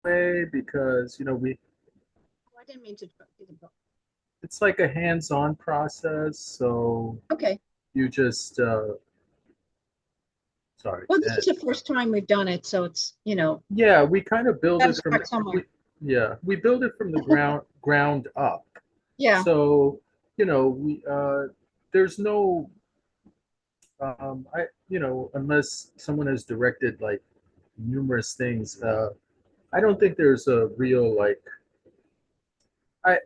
way because we Oh, I didn't mean to interrupt. it's like a hands-on process. So Okay. you just sorry. Well, this is the first time we've done it, so it's, Yeah, we kind of build got to it from start somewhere. we yeah, we build it from the ground up. Yeah. So, we there's no unless someone has directed like numerous things, I don't think there's a real like I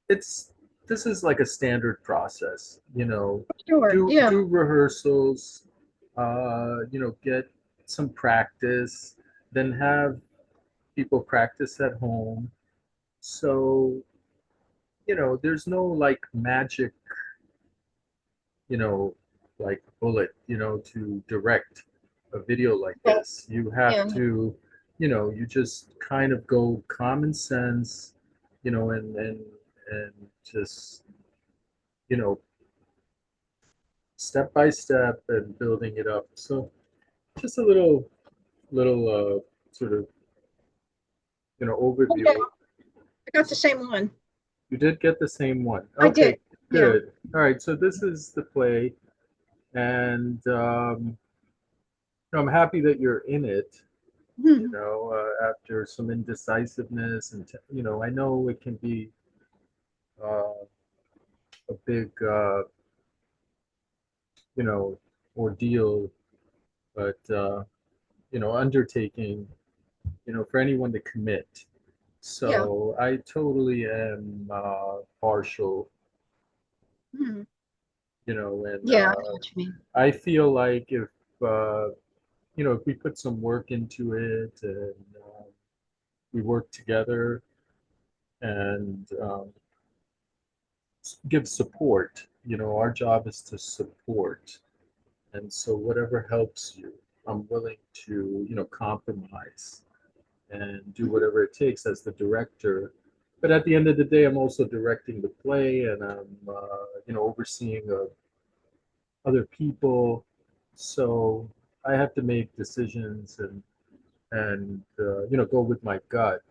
it's this is like a standard process, Sure. Yeah. do rehearsals, get some practice, then have people practice at home. So, there's no like magic, you know, like bullet, to direct a video like Okay. this. You have Yeah. to, you just kind of go common sense, and just, you know, step by step and building it up. So just a little sort of, Okay. overview. I got the same one. You did get the same one. I did. Okay, Yeah. good. All right, so this is the play, and I'm happy that you're in it. Hmm. After some indecisiveness, and I know it can be uh, a big, you know, ordeal, but undertaking, for anyone to commit. Yeah. So I totally am partial, Hmm. and Yeah, I know what you mean. I feel like uh, if we put some work into it and we work together and give support, our job is to support. And so whatever helps you, I'm willing to, compromise and do Mhm. whatever it takes as the director. But at the end of the day, I'm also directing the play, and I'm, overseeing other people. So I have to make decisions and go with my gut.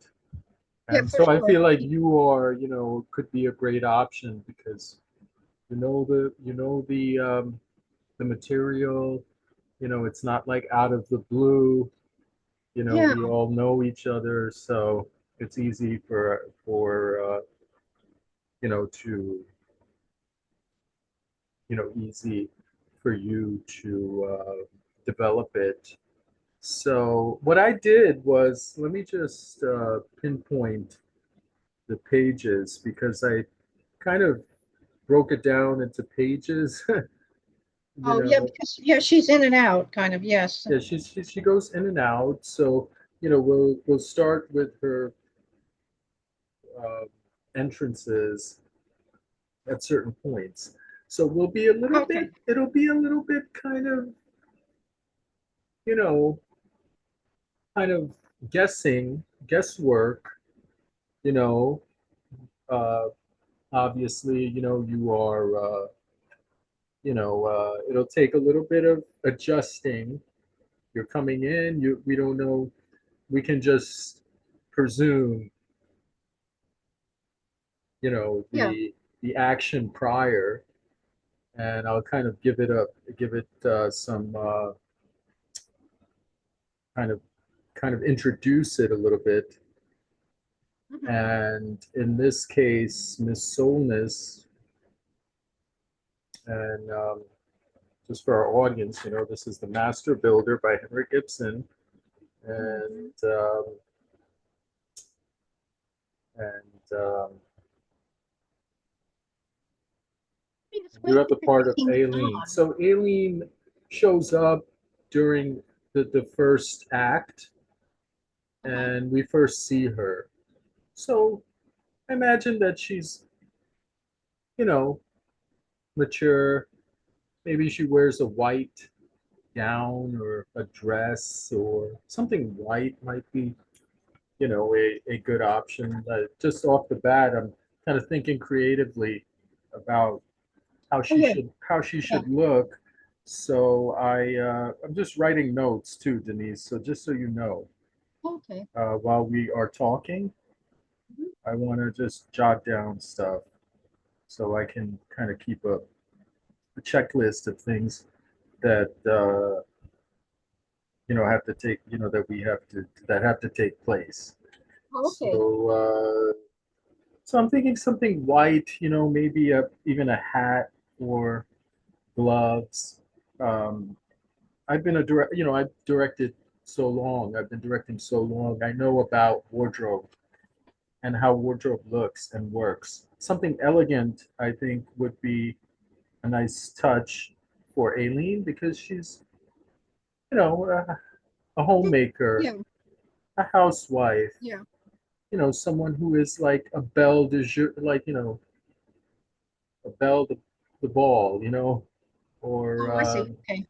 Yeah, And for so I sure. feel like you are, could be a great option because the material. It's not like out of the blue. Yeah. We all know each other, so it's easy for to easy for you to develop it. So what I did was, let me just pinpoint the pages because I kind of broke it down into pages. you Oh, yeah, know, because she's in and out, kind of. Yes. yeah, she goes in and out. So we'll start with her uh, entrances at certain points. So we'll be a little Okay. bit. It'll be a little bit you know, kind of guesswork. You know, uh, obviously, you are. It'll take a little bit of adjusting. You're coming in. We don't know. We can just presume. Yeah. The action prior, and I'll kind of give it some kind of introduce it a little bit. Hmm. And in this case, Miss Solness, and just for our audience, this is the Master Builder by Henrik Ibsen, Hmm. and and I mean, it's you way have the before part she of came Aileen. on. So Aileen shows up during the first act, Uh-huh. and we first see her. So I imagine that she's, you know, mature. Maybe she wears a white gown or a dress or something white might be, a good option. Just off the bat, I'm kind of thinking creatively about Oh, yeah. how she Yeah. should look. So I'm just writing notes too, Denise. So just so you know. Okay. while we are talking. Mhm. I want to just jot down stuff so I can kind of keep a checklist of things that have to take that we have to that have to take place. Okay. So I'm thinking something white, maybe even a hat or gloves. Um, I've directed so long. I've been directing so long. I know about wardrobe and how wardrobe looks and works. Something elegant, I think, would be a nice touch for Aileen because she's, a Mhm. homemaker, Yeah. a housewife, Yeah. someone who is like a belle de jour, like, a belle de ball, or Oh, I see. Okay.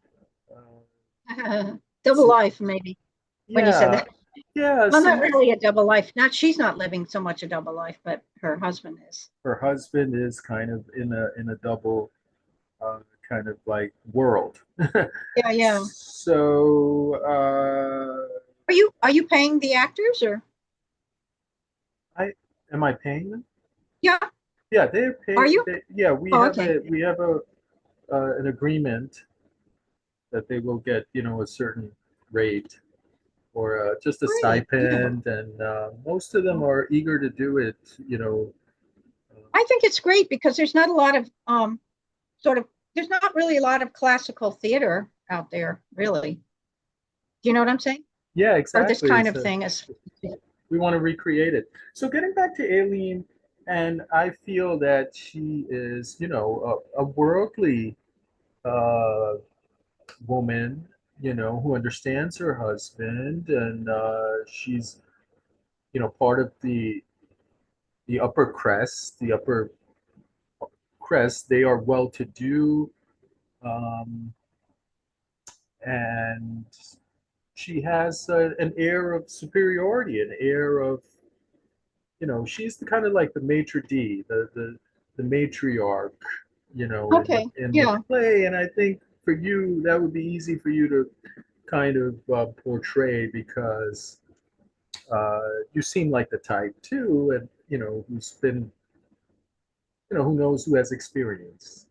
uh, Double so, life, maybe, when you said yeah, that. yeah, Well, not some really a double life. Not she's not living so much a double life, but her husband is. her husband is kind of in a double uh, kind of like world. Yeah, yeah. So Are you paying the actors or? I am I paying them? Yeah. Yeah, they're Are paid. you? Yeah, Oh, okay. we have a an agreement that they will get a certain rate or just a Great. Yeah. stipend, and most of them are eager to do it. Uh, I think it's great because there's not a lot of sort of there's not really a lot of classical theater out there, really. Do you know what I'm saying? yeah, Or this exactly. kind of So thing is. we want to recreate it. So getting back to Aileen, and I feel that she is, a worldly uh, woman, who understands her husband, and she's, part of the upper crest, the upper crest. They are well to do, um, and she has an air of superiority, an air of, she's the kind of like the maitre d, the matriarch, in the Okay. Yeah. play. And I think for you, that would be easy for you to kind of portray because you seem like the type too, and who's been, who knows, who has experience,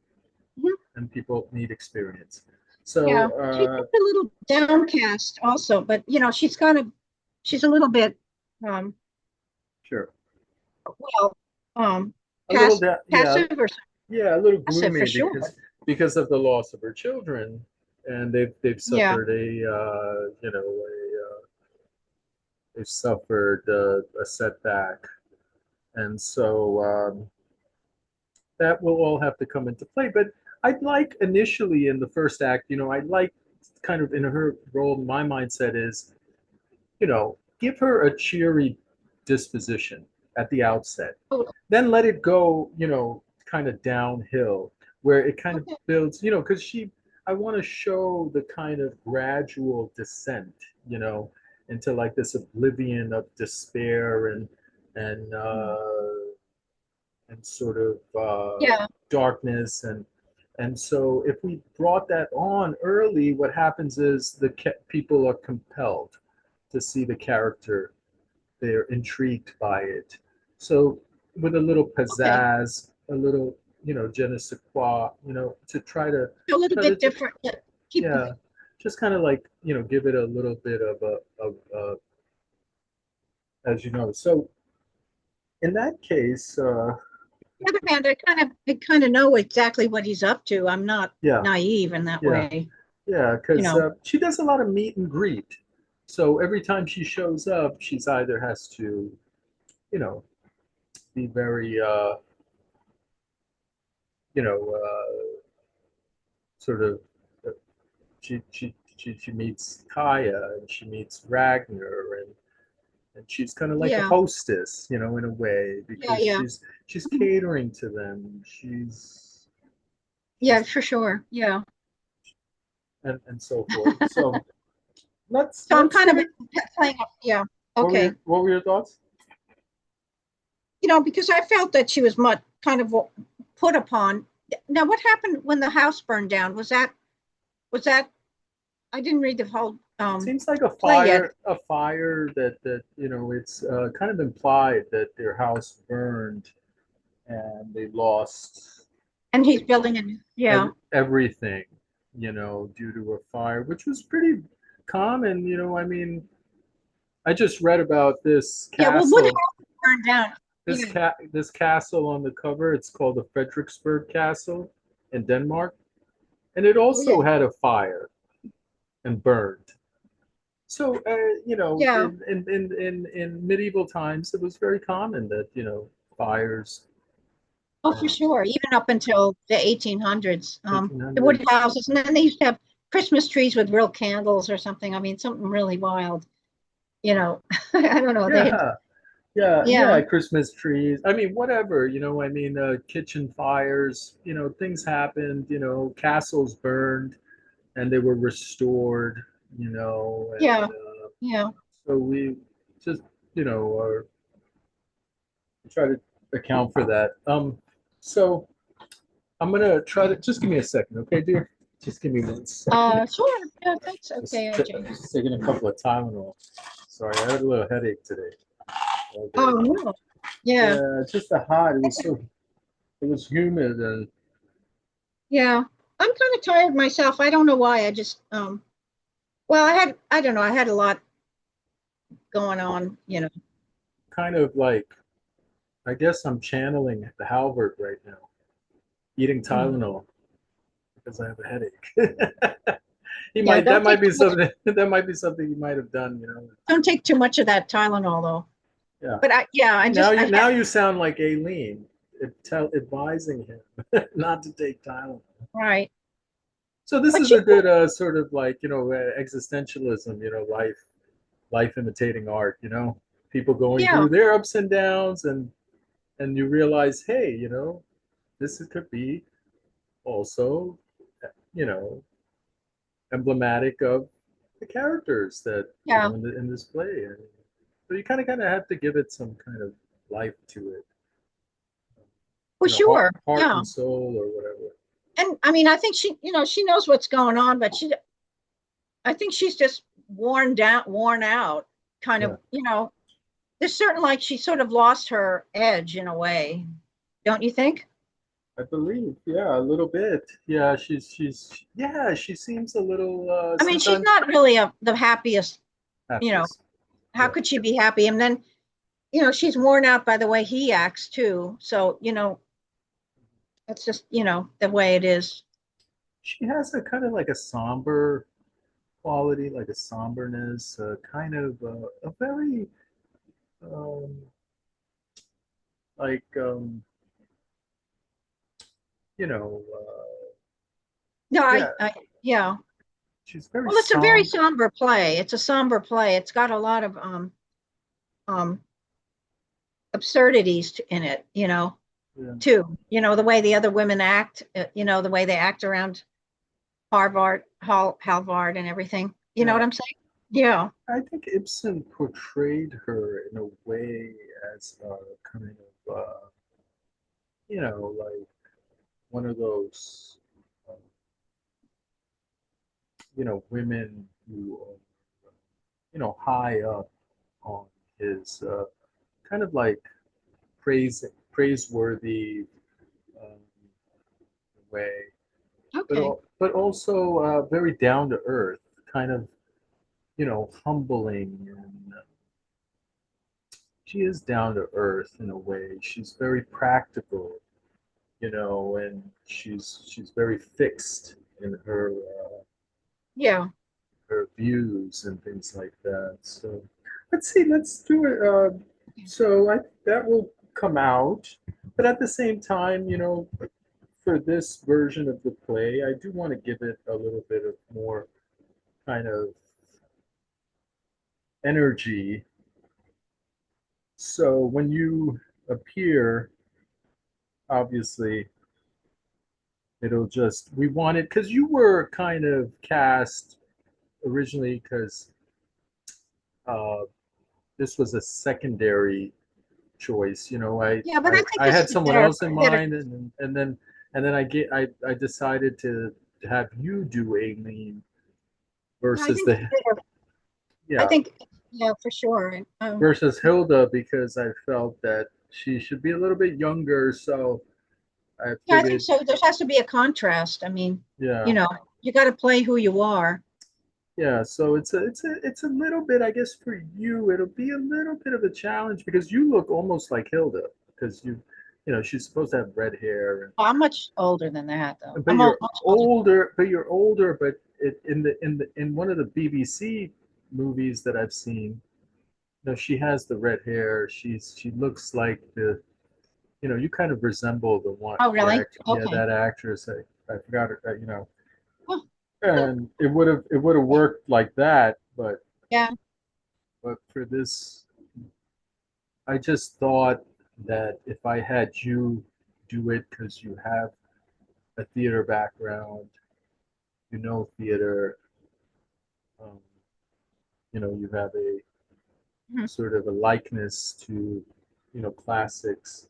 Mhm. and people need experience. Yeah. So She's a little downcast also, but she's a little bit um sure, well um a little that, yeah, passive or yeah, a little passive for gloomy sure. because of the loss of her children, and they've Yeah. suffered they've suffered a setback, and so that will all have to come into play. But I'd like initially in the first act, I'd like kind of in her role. My mindset is, give her a cheery disposition at the outset. Oh, Then let it go, kind of downhill where it kind of okay. builds, because I want to show the kind of gradual descent, you know, into like this oblivion of despair and uh, and sort of Yeah. darkness and so if we brought that on early, what happens is people are compelled to see the character. They're intrigued by it. So with a little Okay. pizzazz, a little, je ne sais quoi, to A little try to bit just, different. Yeah. Keep yeah, going. just kind of like, give it a little bit of as you know. So in that case, The other hand, I kind of know exactly what he's up to. I'm not yeah, naive in that yeah, way. yeah, You because know. she does a lot of meet and greet. So every time she shows up, she's either has to, you know, be very, sort of she meets Kaya and she meets Ragnar and she's kind of like a Yeah. hostess, in a way Yeah. because Yeah. she's Mhm. catering to them. Yeah. She's For sure. Yeah. and so forth. So So I'm let's kind give of it. playing. Yeah. Okay. What were your thoughts? Because I felt that she was much kind of put upon. Now, what happened when the house burned down? Was that I didn't read the whole It seems like a play yet. fire that it's kind of implied that their house burned and they lost And he's building a yeah. everything, due to a fire, which was pretty common. I mean, I just read about this Yeah, well, wood castle. house burned down. This Yeah. this castle on the cover. It's called the Frederiksberg Castle in Denmark, and it Oh yeah. also had a fire and burned. So, Yeah. in medieval times, it was very common that, fires, Oh, for sure. Even up until the 1800s, the wood 1800s. houses, and then they used to have Christmas trees with real candles or something. I mean, something really wild. You know, I don't know. They had, Yeah, yeah, yeah, yeah, Christmas trees. I mean, whatever, I mean, kitchen fires, things happened, castles burned and they were restored, yeah, and yeah. so we just, are try to account for that. So I'm gonna try to just give me a second, okay, dear? Just give me one second. Sure. Yeah, thanks. Just, Okay, AJ. just taking a couple of Tylenol. Sorry, I had a little headache today. All Oh day. no. Yeah, Yeah, it's just the hot. It was humid and yeah. I'm kind of tired myself. I don't know why. I just well, I don't know. I had a lot going on. kind of like, I guess I'm channeling the Halvard right now, eating Mm. Tylenol because I have a headache. Yeah, That don't might take be too much. something that might be something he might have done, Don't take too much of that Tylenol though. Yeah. But Now you sound like Aileen, advising him not to take Tylenol. right. So this But is a good sort of like existentialism, life imitating art, people going yeah, through their ups and downs, and you realize, hey, could be also, you know emblematic of the characters that yeah. in this play. So you kind of have to give it some kind of life to it, Well, sure. heart Yeah. and soul or whatever. And I mean, I think she knows what's going on, but I think she's just worn out, kind Yeah, of, there's certain like she sort of lost her edge in a way, don't you think? I believe. Yeah, a little bit. Yeah, yeah, she seems a little I mean, she's sometimes not really the happiest, you know, happiest. how Yeah, could she be happy? And then, she's worn out by the way he acts too. So, it's just, the way it is. she has a kind of like a somber quality, like a somberness, kind of a very um, like you know, No, yeah, yeah. she's very Well, it's a very somber. somber play. It's a somber play. It's got a lot of um absurdities in it, Yeah, too. The way the other women act, the way they act around Halvard and everything. You know yeah. what I'm saying? Yeah. I think Ibsen portrayed her in a way as kind of like one of those um, women who are high up on his kind of like praiseworthy um, way, Okay. but also very down to earth, kind of humbling, and she is down to earth in a way. She's very practical, and she's very fixed in Yeah. her views and things like that. So let's do it. So that will come out, but at the same time, for this version of the play, I do want to give it a little bit of more kind of energy. So when you appear, obviously, it'll just, we wanted, because you were kind of cast originally, because uh, this was a secondary choice. Yeah, but I think I this had is someone better. else in Better. mind, and then I decided to have you do Aileen Yeah, I versus think it's the better. I Yeah, think, yeah, for sure. And, versus Hilda because I felt that she should be a little bit younger. So I yeah, I think figured, so. There has to be a contrast. I mean, yeah, you know, you got to play who you are. yeah. So it's a little bit, I guess, for you. It'll be a little bit of a challenge because you look almost like Hilda because she's supposed to have red hair, I'm much older than that, though. but you're Much older. older. But you're older. But in one of the BBC movies that I've seen, she has the red hair. She looks like you kind of resemble Oh, really? Okay. that actress. I forgot her. Oh, And it would have worked like that, yeah. but for this, I just thought that if I had you do it because you have a theater background, theater, um, you have a Mhm. sort of a likeness to classics.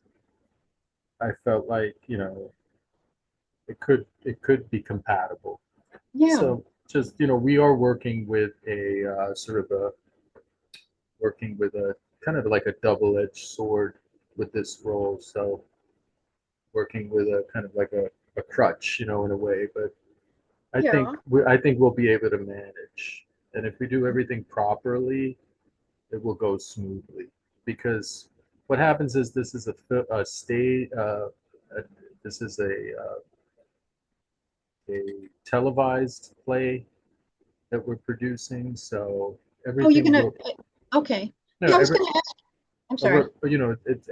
I felt like it could be compatible. Yeah. So just we are working with a working with a kind of like a double-edged sword with this role. So working with a kind of like a crutch, in a way. But Yeah. I think we'll be able to manage. And if we do everything properly, it will go smoothly. Because what happens is this is a stay. A, this is a televised play that we're producing. So Oh, you're everything gonna, will. okay. No, Yeah, I was gonna ask. I'm sorry.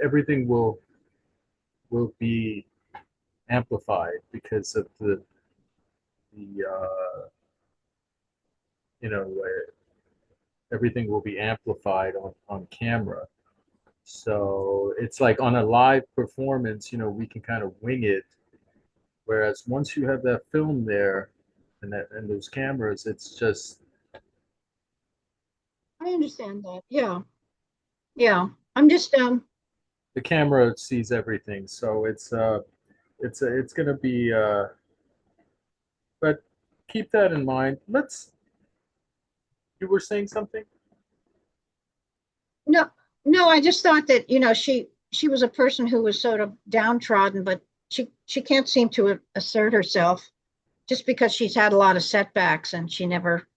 everything will be amplified because of the where everything will be amplified on camera. So it's like on a live performance, we can kind of wing it. Whereas once you have that film there and those cameras, it's just I understand that. Yeah. Yeah. I'm just, the camera sees everything. So it's gonna be but keep that in mind. You were saying something? no, no, I just thought that, she was a person who was sort of downtrodden, but she can't seem to assert herself just because she's had a lot of setbacks and she never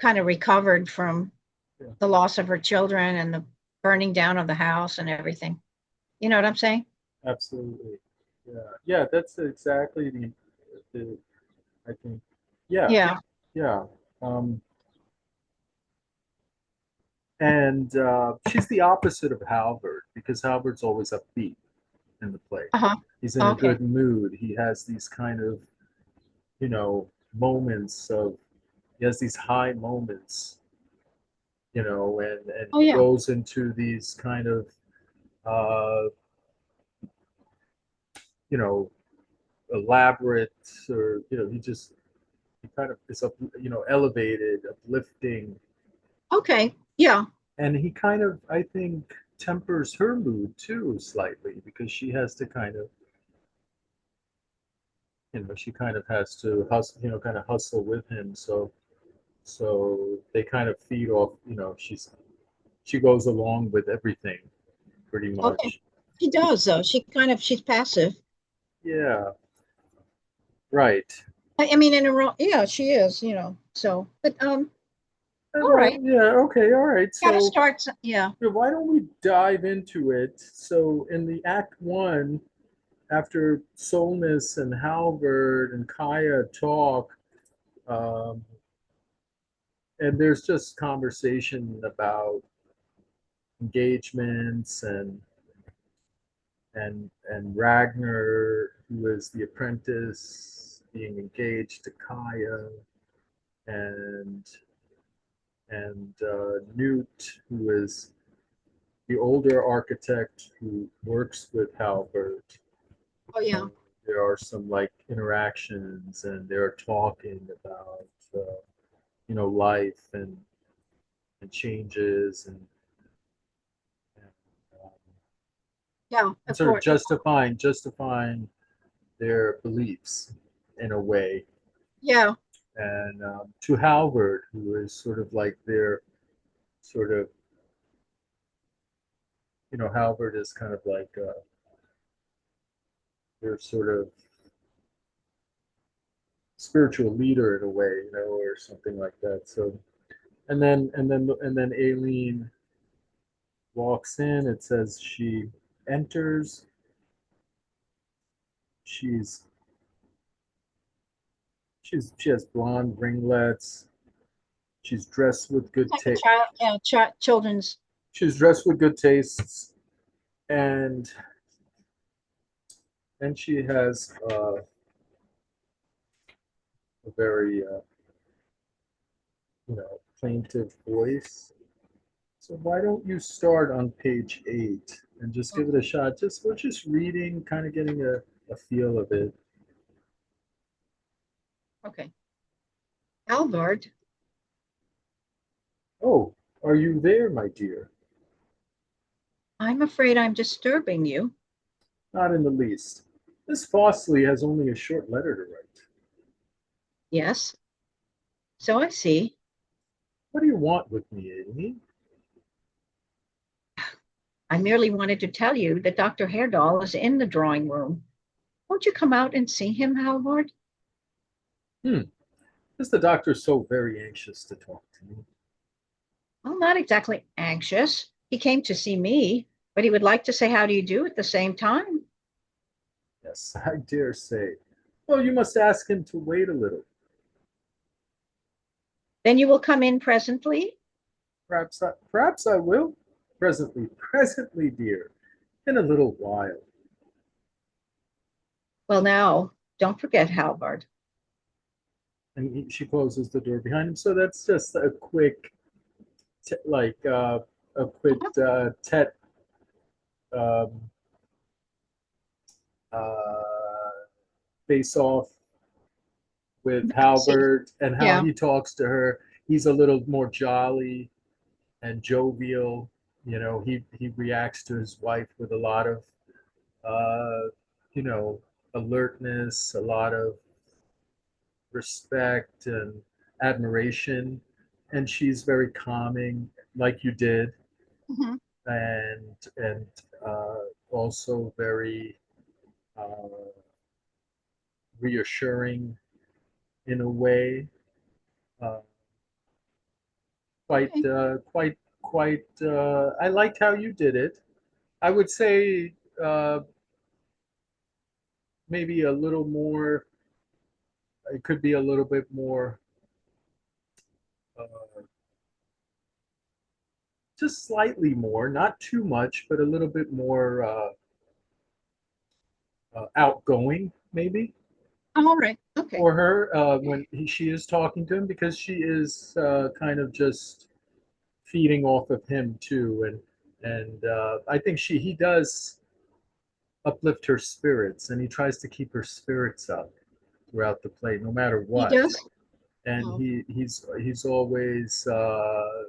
kind of recovered from Yeah, the loss of her children and the burning down of the house and everything. You know what I'm saying? absolutely. Yeah, yeah, that's exactly the I think. Yeah, Yeah. yeah. Um, and she's the opposite of Halvard because Halvard's always upbeat in the play. Uh-huh. He's in a Okay. good mood. He has these kind of, moments of, he has these high moments, and Oh, he yeah. goes into these kind of, uh, you know, elaborate or, he kind of is up, elevated, uplifting, Okay. Yeah. and he kind of, I think, tempers her mood too slightly because she has to kind of, she kind of has to hustle, kind of hustle with him. So they kind of feed off, she goes along with everything pretty Okay. much. She does though. She's passive. Yeah, right. I mean, in a role, yeah, she is, so, but, all Well, right. yeah, okay, all right. Gotta So start, yeah. yeah, why don't we dive into it? So in the Act One, after Solness and Halvard and Kaya talk, um, and there's just conversation about engagements and Ragnar, who is the apprentice, being engaged to Kaya, and Newt, who is the older architect who works with Halbert. Oh, yeah. Um, there are some like interactions, and they're talking about life and changes and, um, Yeah, and of sort of course. justifying their beliefs in a way. Yeah. And to Halvard, who is sort of like their sort of, Halvard is kind of like their sort of spiritual leader in a way, or something like that. So, and then Aileen walks in. It says she enters. She's she has blonde ringlets. She's dressed with It's good like a taste. child, yeah, children's. She's dressed with good tastes, and she has a very plaintive voice. So why don't you start on page 8 and just give it a shot? We're just reading, kind of getting a feel of it. Okay. Halvard, Oh, are you there, my dear? I'm afraid I'm disturbing you. Not in the least. Miss Fossley has only a short letter to write. Yes, so I see. What do you want with me, Amy? I merely wanted to tell you that Dr. Herdal is in the drawing room. Won't you come out and see him, Halvard? Hmm. Is the doctor so very anxious to talk to me? Well, not exactly anxious. He came to see me, but he would like to say how do you do at the same time. Yes, I dare say. Well, you must ask him to wait a little. Then you will come in presently? Perhaps I will. Presently, dear. In a little while. Well, now, don't forget, Halvard. And she closes the door behind him. So that's just a quick, like a quick Tet um, uh, face off with I see. Halbert and how Yeah. he talks to her. He's a little more jolly and jovial. He reacts to his wife with a lot of uh, you know alertness, a lot of respect and admiration, and she's very calming, like you did, Mhm. and also very uh, reassuring in a way. Uh, quite, Okay. quite, quite. I liked how you did it. I would say maybe a little more. It could be a little bit more, just slightly more, not too much, but a little bit more outgoing, maybe All right. Okay. for her when she is talking to him, because she is kind of just feeding off of him too, and I think he does uplift her spirits, and he tries to keep her spirits up throughout the play, no matter He what. does? And Oh, he's always the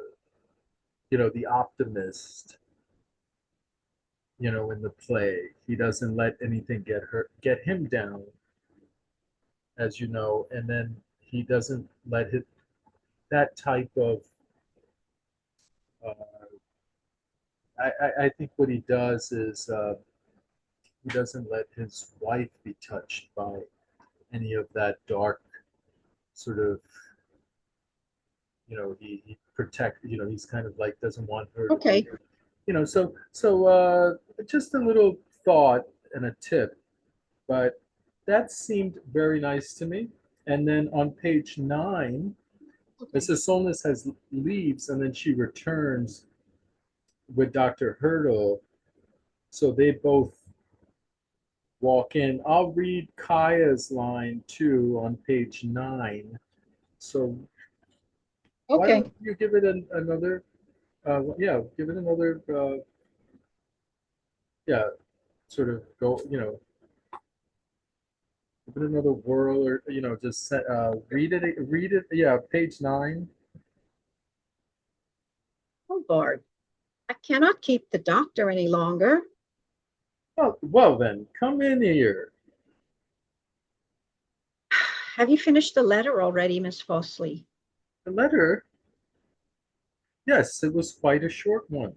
optimist. In the play, he doesn't let anything get him down, as you know, and then he doesn't let that type of uh, I think what he does is he doesn't let his wife be touched by any of that dark sort of, he protect, he's kind of like doesn't want her to be, okay. so just a little thought and a tip, but that seemed very nice to me. And then on page 9, Okay. Mrs. Solness has leaves, and then she returns with Dr. Hurdle. So they both walk in. I'll read Kaya's line too on page 9. So why Okay. don't you give it another, yeah, give it another, yeah, sort of go, give it another whirl, or, just read it. Yeah, page 9. Oh, Bard, I cannot keep the doctor any longer. Well then, come in here. Have you finished the letter already, Miss Fossley? The letter. Yes, it was quite a short one.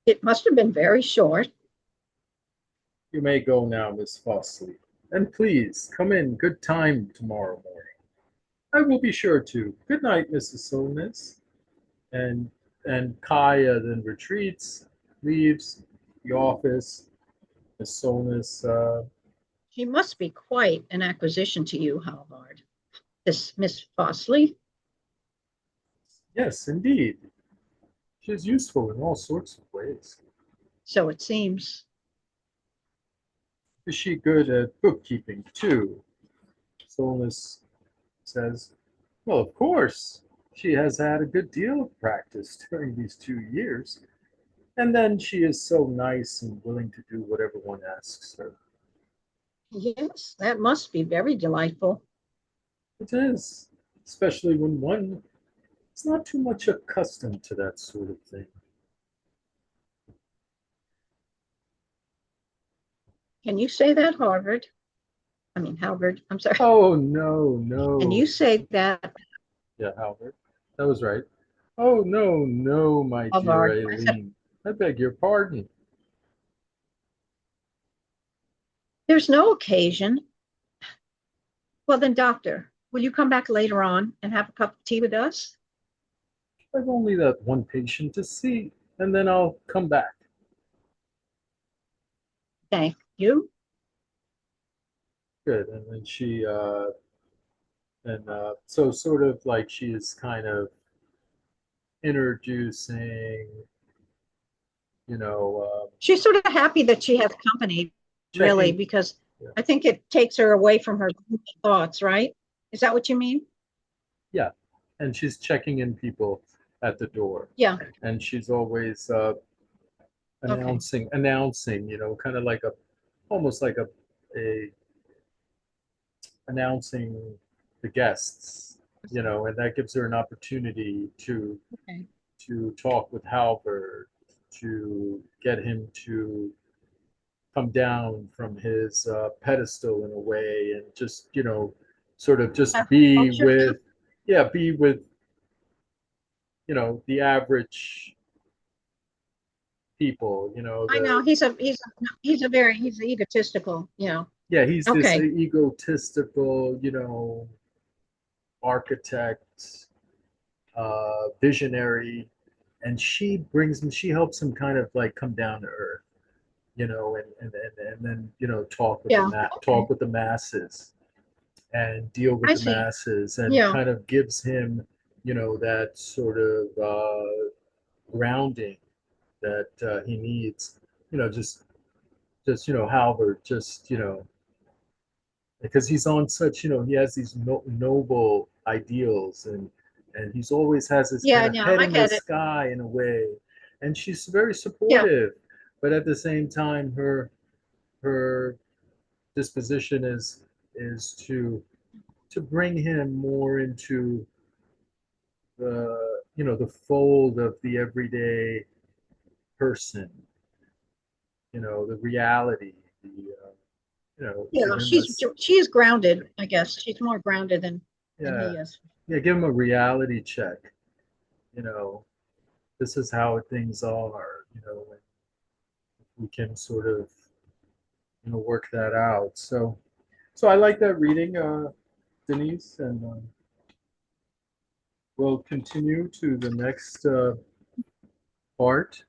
It must have been very short. You may go now, Miss Fossley. And please come in good time tomorrow morning. I will be sure to. Good night, Mrs. Solness. And Kaya then retreats, leaves the office. Miss Solness, She must be quite an acquisition to you, Halvard. This Miss Fossley. yes, indeed. She is useful in all sorts of ways. So it seems. Is she good at bookkeeping too? Solness says, well, of course. She has had a good deal of practice during these 2 years. And then she is so nice and willing to do whatever one asks her. Yes, that must be very delightful. It is, especially when one is not too much accustomed to that sort of thing. Can you say that, Harvard? I mean, Halvard, I'm sorry. Oh, no, Can you no. say that, Yeah, Albert. That was right. Oh, no, no, my dear Halvard? I said, Aileen. I beg your pardon. there's no occasion. Well, then, doctor, will you come back later on and have a cup of tea with us? I've only that one patient to see, and then I'll come back. Thank you. Good. And then so sort of like she is kind of introducing, She's sort of happy that she has company, really, checking. because Yeah, I think it takes her away from her thoughts, right? Is that what you mean? yeah. And she's checking in people at the door, Yeah. and she's always Okay. announcing, kind of like almost like a announcing the guests, and that gives her an opportunity Okay. to talk with Halvard, to get him to come down from his pedestal in a way, and just sort of just be Culture. with, yeah, be with the average people, I know he's egotistical. Yeah. yeah, he's this Okay. egotistical, architect, visionary, and she helps him kind of like come down to earth, and then Yeah. Okay. talk with the masses and deal with I the see. masses, and Yeah. kind of gives him that sort of grounding that he needs, just Halvard, just because he's on such, he has these noble ideals, and he's always has his kind Yeah. of Yeah. head I in the get it. sky in a way, and she's very Yeah. supportive, but at the same time her disposition is to bring him more into the fold of the everyday person, the reality, give Yeah. him a She's grounded. I guess she's more grounded than yeah, he is. yeah, give him a reality check, you know this is how things are, and we can sort of work that out. So I like that reading, Denise, and we'll continue to the next part.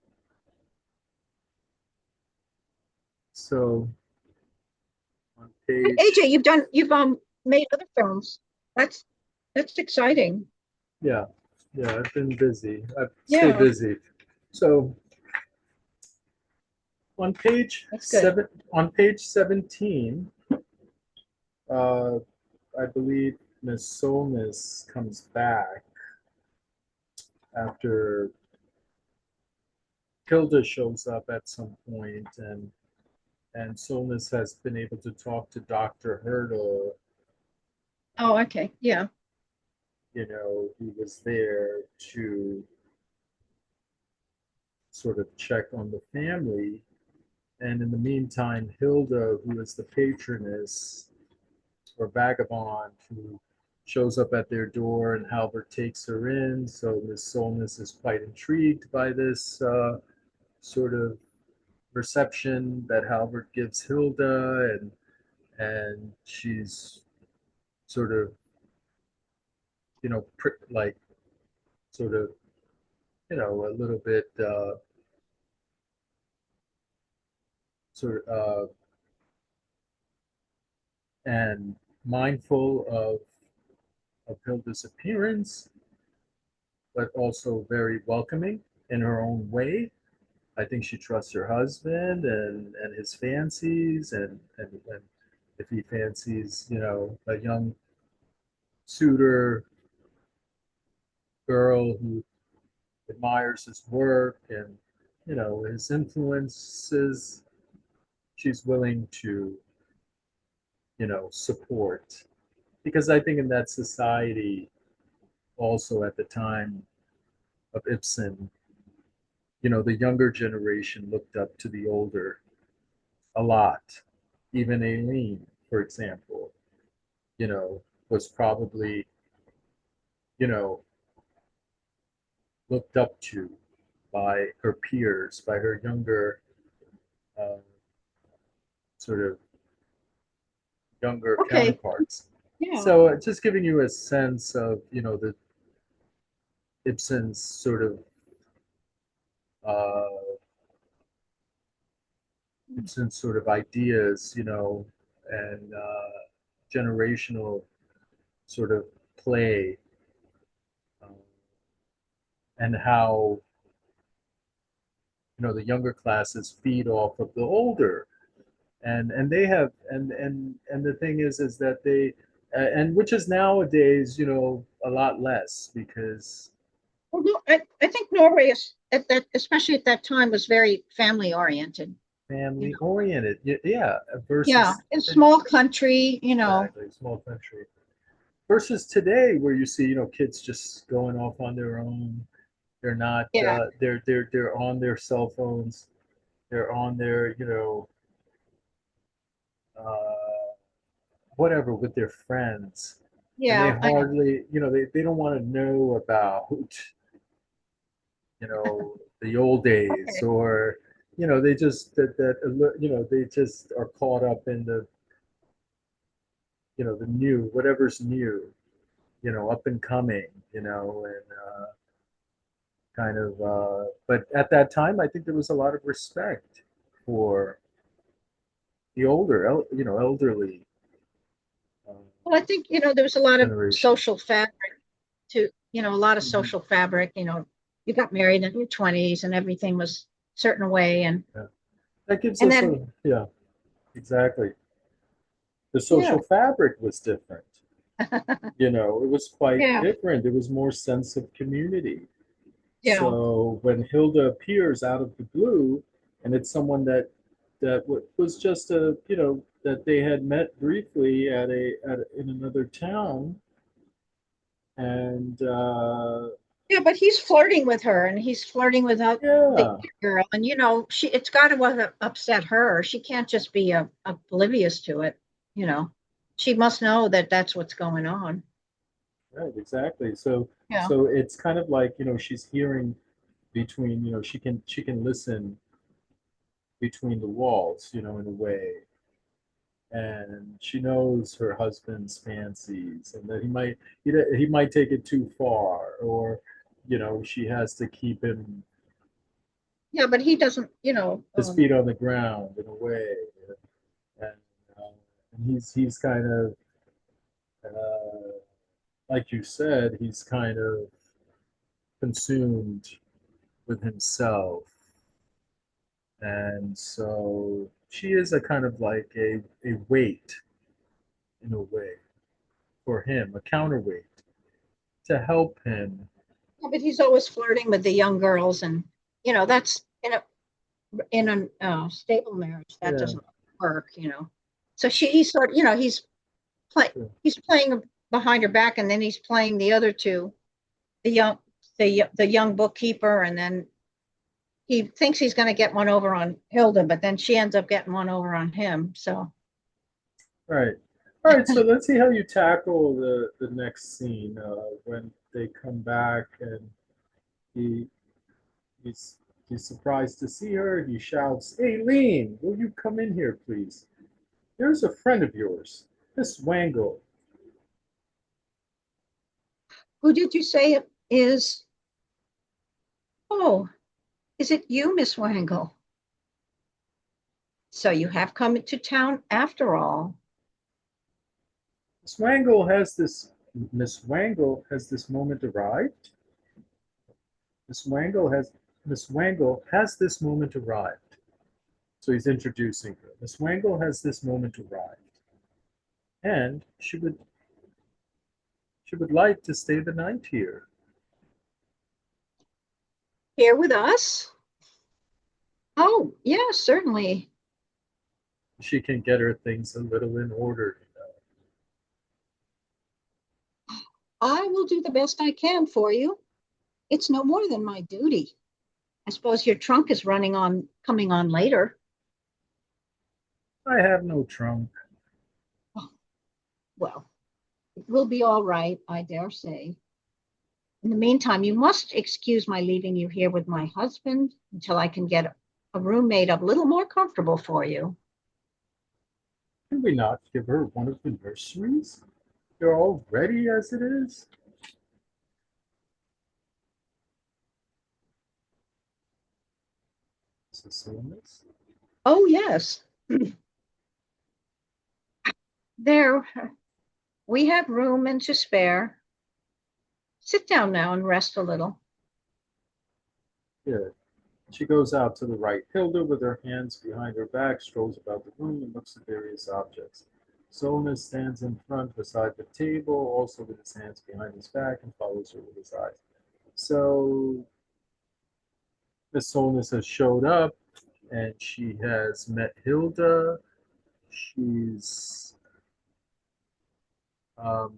So on AJ, page, you've made other films. That's that's exciting. yeah, yeah, I've been busy. I've stayed Yeah. busy. So on page That's good. seven, on page 17, uh, I believe Miss Solness comes back after Hilda shows up at some point, and Solness has been able to talk to Dr. Hurdle. Oh, okay. Yeah. He was there to sort of check on the family. And in the meantime, Hilda, who is the patroness or vagabond who shows up at their door, and Halvard takes her in. So Miss Solness is quite intrigued by this sort of reception that Halvard gives Hilda, and she's sort of, like, sort of, a little bit sort of and mindful of Hilda's appearance, but also very welcoming in her own way. I think she trusts her husband and his fancies, and if he fancies, a young suitor girl who admires his work and, his influences, she's willing to, support. Because I think in that society, also at the time of Ibsen, the younger generation looked up to the older a lot. Even Aileen, for example, was probably, you know, looked up to by her peers, by her younger, uh, sort of younger Okay. counterparts. Yeah. So just giving you a sense of, the Ibsen's sort of uh, Ibsen's sort of ideas, and generational sort of play, um, and how, the younger classes feed off of the older, and they have, and the thing is that they, and which is nowadays, a lot less, because Well, no, I think Norway is at that, especially at that time, was very family oriented. You family know. oriented, yeah, Yeah, versus a small country, you know. exactly small country, versus today, where you see, kids just going off on their own. They're not, Yeah, they're on their cell phones, they're on their, uh, whatever, with their friends, and they yeah, I know. hardly, they don't want to know about, the old days, Okay. or, they just, they just are caught up in the, the new, whatever's new, up and coming, and kind of, but at that time, I think there was a lot of respect for the older, elderly, um, Well, I think, there was a lot of generation. social fabric to, a lot of Mm-hmm. social fabric, you got married in your 20s and everything was a certain way. Yeah. That gives And us then, a, yeah, exactly. The yeah, social fabric was different. It was quite yeah, different. There was more sense of community. yeah, So when Hilda appears out of the blue, and it's someone that was just a, that they had met briefly in another town, and yeah, but he's flirting with her and he's flirting with the yeah, girl. And, it's got to upset her. She can't just be oblivious to it, you know. She must know that that's what's going on. right, exactly. So Yeah. so it's kind of like, she's hearing between, she can listen between the walls, in a way, and she knows her husband's fancies, and that he might take it too far, or, she has to keep Yeah, but he doesn't, his feet on the ground in a way, and, and he's kind of, uh, like you said, he's kind of consumed with himself, and so she is a kind of like a weight, in a way, for him, a counterweight to help him. yeah, but he's always flirting with the young girls. And, that's in a stable marriage, that Yeah, doesn't work. So he's sort of, play, sure. he's playing behind her back, and then he's playing the other two, the young, the young bookkeeper, and then he thinks he's going to get one over on Hilda, but then she ends up getting one over on him. So Right. All right, so let's see how you tackle the next scene when they come back and he he's he's surprised to see her. He shouts, "Aileen, will you come in here, please? There's a friend of yours, Miss Wangle." Who did you say it is? Oh, is it you, Miss Wangle? So you have come to town after all. Miss Wangle has this Miss Wangle has this moment arrived. Miss Wangle has Miss Wangle has this moment arrived. So he's introducing her. Miss Wangle has this moment arrived, and she would like to stay the night here. Here with us? Oh, yeah, certainly. She can get her things a little in order. I will do the best I can for you. It's no more than my duty. I suppose your trunk is coming on later. I have no trunk. Oh, well, it will be all right, I dare say. In the meantime, you must excuse my leaving you here with my husband until I can get a room made up a little more comfortable for you. Can we not give her one of the nurseries? They're all ready as it is. Mrs. Solness. Oh, yes. There, we have room and to spare. Sit down now and rest a little. Good. She goes out to the right. Hilda, with her hands behind her back, strolls about the room and looks at various objects. Solness stands in front beside the table, also with his hands behind his back, and follows her with his eyes. So Miss Solness has showed up and she has met Hilda. She's um,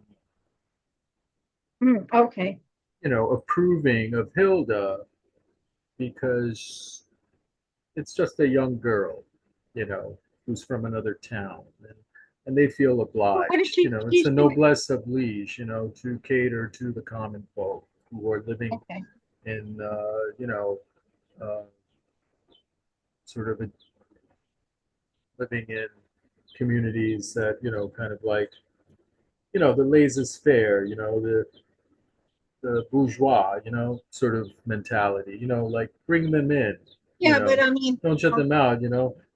Okay. approving of Hilda because it's just a young girl, you know, who's from another town, and they feel Well, what did obliged. It's she's the doing? noblesse oblige, to cater to the common folk who are living Okay. in, uh, sort of living in communities that, kind of like, the laissez-faire, the bourgeois, sort of mentality, like bring them in, you Yeah, but know, I mean, don't shut them out,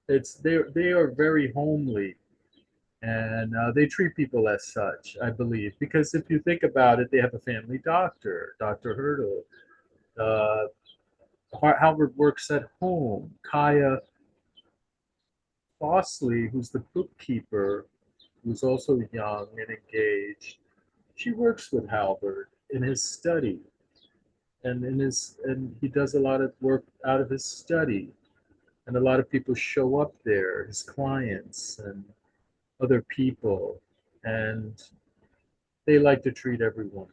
it's they are very homely and they treat people as such, I believe, because if you think about it, they have a family doctor, Dr. Hurdle. Uh, Halvard works at home. Kaya Fossley, who's the bookkeeper, who's also young and engaged, she works with Halvard in his study, and he does a lot of work out of his study, and a lot of people show up there, his clients and other people, and they like to treat everyone.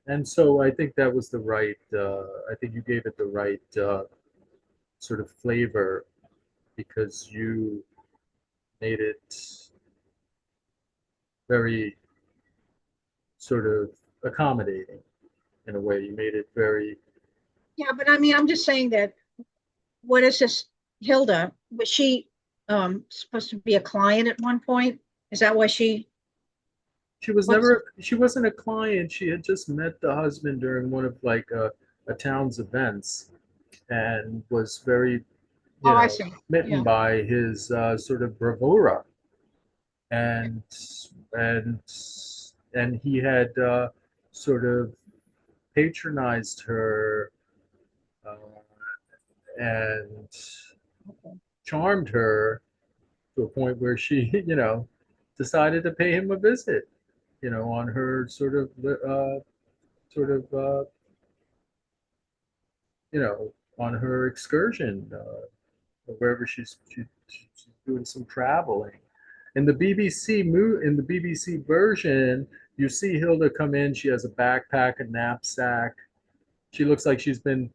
And so I think that was the right. I think you gave it the right sort of flavor because you made it very sort of accommodating in a way. You made it very. yeah, but I mean, I'm just saying that what is this Hilda? Was she supposed to be a client at one point? Is that why She was what's never. She wasn't a client. She had just met the husband during one of like a town's events, and was very, oh, I see. smitten Yeah. by his sort of bravura, and and and he had sort of patronized her uh, and Okay. charmed her to a point where she, decided to pay him a visit, on her sort of, on her excursion, wherever she's doing some traveling. In the BBC version, you see Hilda come in. She has a backpack, a knapsack. She looks like she's been,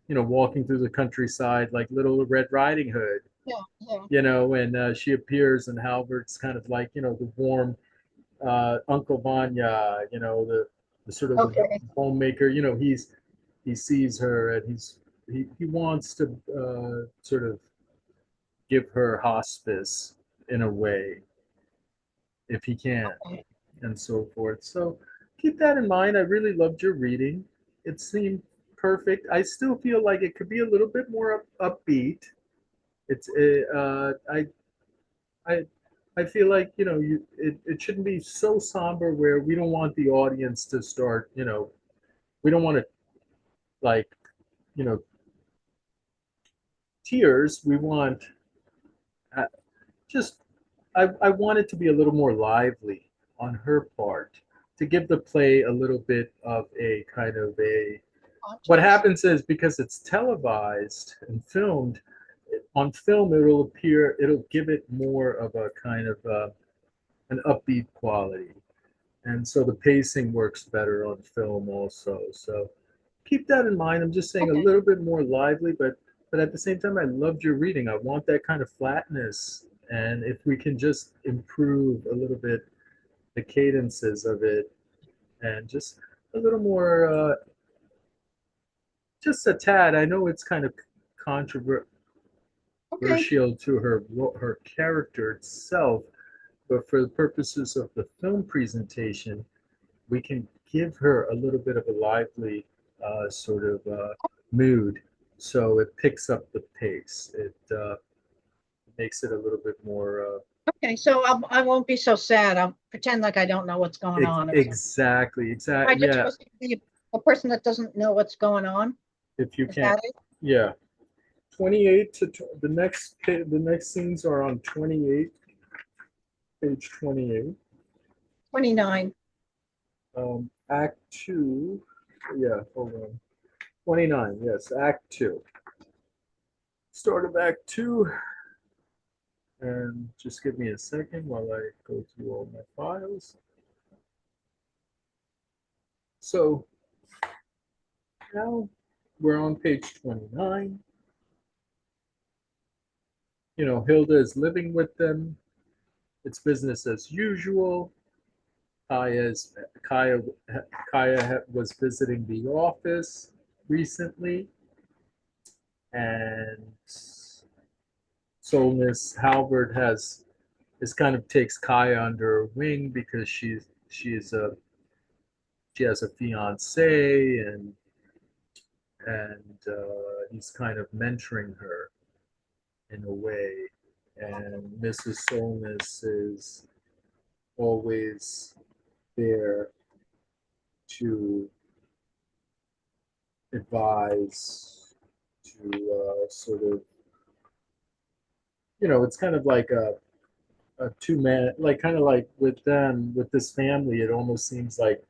walking through the countryside like Little Red Riding Hood. Yeah, yeah. And she appears, and Halbert's kind of like, the warm Uncle Vanya, the sort of the Okay. homemaker. He sees her and he wants to sort of give her hospice in a way if he can, Okay. and so forth. So keep that in mind. I really loved your reading. It seemed perfect. I still feel like it could be a little bit more upbeat. It's I I feel like it shouldn't be so somber where we don't want the audience to start. We don't want to like you know tears. We want uh, just I want it to be a little more lively on her part to give the play a little bit of a kind of a what Conscience. happens is because it's televised and filmed on film it'll give it more of a kind of an upbeat quality, and so the pacing works better on film also. So keep that in mind. I'm just saying a Okay. little bit more lively, but at the same time, I loved your reading. I want that kind of flatness, and if we can just improve a little bit the cadences of it, and just a little more, just a tad. I know it's kind of controversial Okay. to her character itself, but for the purposes of the film presentation, we can give her a little bit of a lively sort of mood, so it picks up the pace. It makes it a little bit more Okay. So I won't be so sad. I'll pretend like I don't know what's going on or something. exactly. I just Yeah, supposed to be a person that doesn't know what's going on. if you Is can't. that it? Yeah, 28 to the next scenes are on 28, page 28. 29. Act two. Yeah, hold on. 29. Yes, Act two. Start of Act two. And just give me a second while I go through all my files. So now we're on page 29. Hilda is living with them. It's business as usual. Kaya's, Kaya, Kaya was visiting the office recently, and Solness Halvard is kind of takes Kaya under her wing because she has a fiance, and he's kind of mentoring her in a way. And Mrs. Solness is always there to advise, to sort of, it's kind of like a two-man, like kind of like with them, with this family, it almost seems like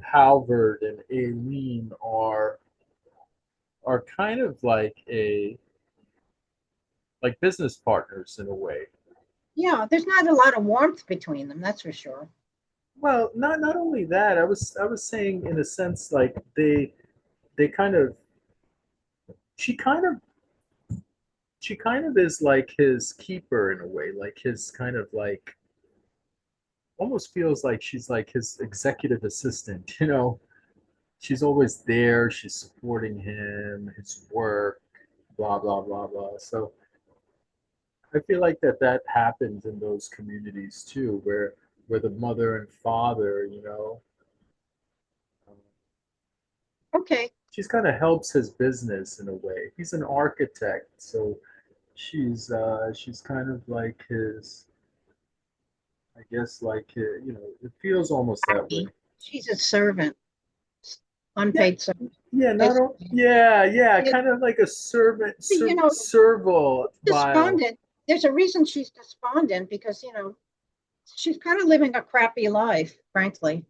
Halvard and Aileen are kind of like business partners in a way. Yeah, there's not a lot of warmth between them, that's for sure. Well, not only that, I was saying in a sense like they kind of she kind of she kind of is like his keeper in a way, like his kind of like almost feels like she's like his executive assistant. She's always there, she's supporting him, his work, blah blah blah blah. So I feel like that happens in those communities too, where the mother and father, um, Okay. she's kind of helps his business in a way. He's an architect, so she's kind of like his, I guess, like it feels almost that way. She's a servant, Yeah, unpaid servant. yeah, not Basically. o- yeah, yeah, It- kind of like a you know, servile vile. despondent. There's a reason she's despondent because, she's kind of living a crappy life, frankly.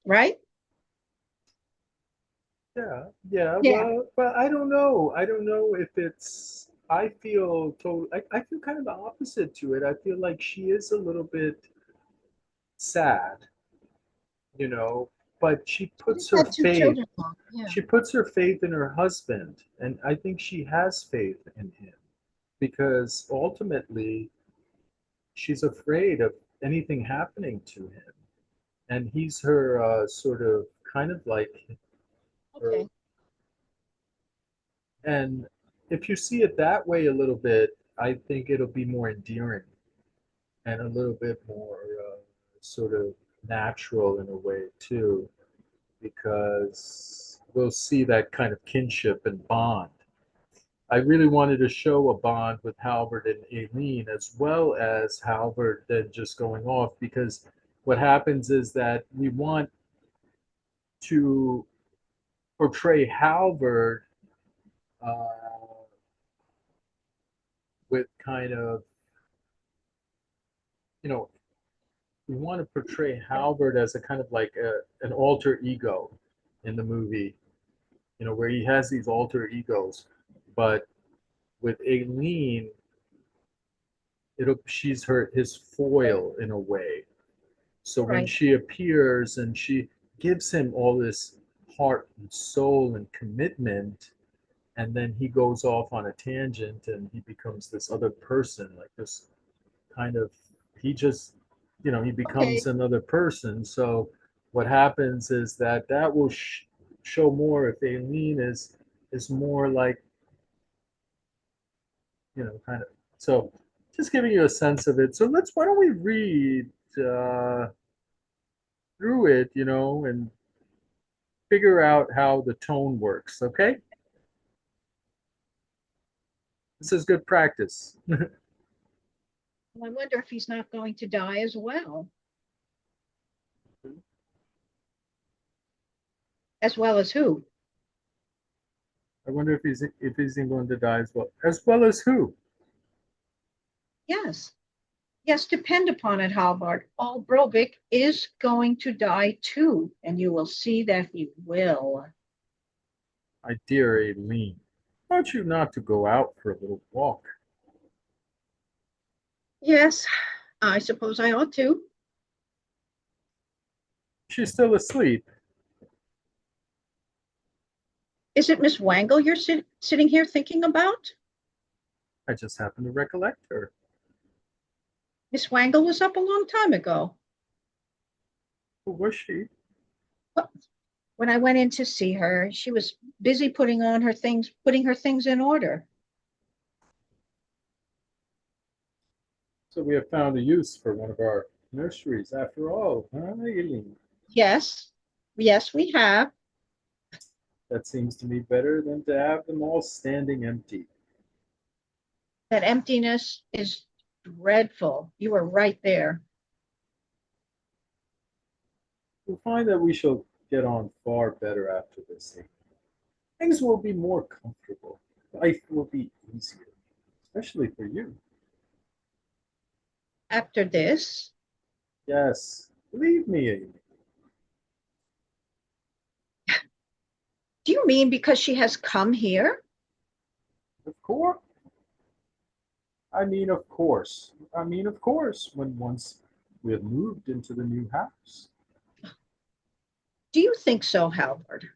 Right? Yeah, yeah. Yeah. Well, I don't know. I don't know if it's. I feel total. I feel kind of the opposite to it. I feel like she is a little bit sad, you know, but She just had two children. Yeah. she puts her faith in her husband, and I think she has faith in him because ultimately she's afraid of anything happening to him, and he's her sort of kind of like her. Okay. And if you see it that way a little bit, I think it'll be more endearing and a little bit more sort of natural in a way too, because we'll see that kind of kinship and bond. I really wanted to show a bond with Halvard and Aileen, as well as Halvard then just going off, because what happens is that we want to portray Halvard uh, with kind of, you know, we want to portray Halvard as a kind of like an alter ego in the movie, where he has these alter egos. But with Aileen, she's his foil in a way. So when Right. she appears and she gives him all this heart and soul and commitment, and then he goes off on a tangent and he becomes this other person, like this kind of, he just, he Okay. becomes another person. So what happens is that will show more if Aileen is more like, kind of. So just giving you a sense of it. So why don't we read uh, through it, and figure out how the tone works, okay? This is good practice. Well, I wonder if he's not going to die as well. As well as who? I wonder if he's going to die as well. As well as who? Yes. Yes, depend upon it, Halvard. All Brovik is going to die too, and you will see that he will. My dear Aileen, ought you not to go out for a little walk? Yes, I suppose I ought to. She's still asleep. Is it Miss Wangle you're sitting here thinking about? I just happened to recollect her. Miss Wangle was up a long time ago. Who was she? When I went in to see her, she was busy putting her things in order. So we have found a use for one of our nurseries after all, huh, Aileen? Yes, yes, we have. That seems to me better than to have them all standing empty. That emptiness is dreadful. You are right there. We'll find that we shall get on far better after this. Things will be more comfortable. Life will be easier, especially for you. After this, Yes, believe me, Aileen. do you mean because she has come here? Of course. Of course. Of course, when once we have moved into the new house. Do you think so, Halvard?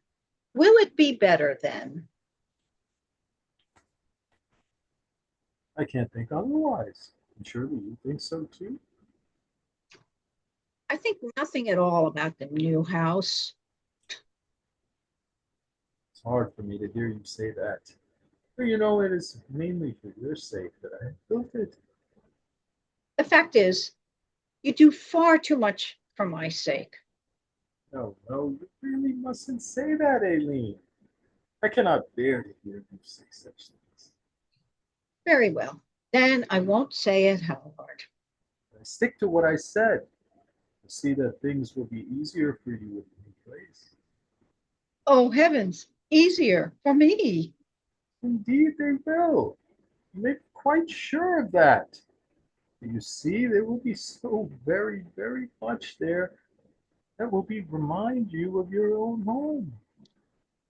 Will it be better then? I can't think otherwise. And surely you think so too? I think nothing at all about the new house. It's hard for me to hear you say that. But it is mainly for your sake that I have built it. The fact is, you do far too much for my sake. No, no, you really mustn't say that, Aileen. I cannot bear to hear you say such things. Very well. Then I won't say it, Halvard. I stick to what I said. I see that things will be easier for you in the new place. Oh, heavens, easier for me. Indeed, they will. Make quite sure of that. You see, there will be so very, very much there that will remind you of your own home.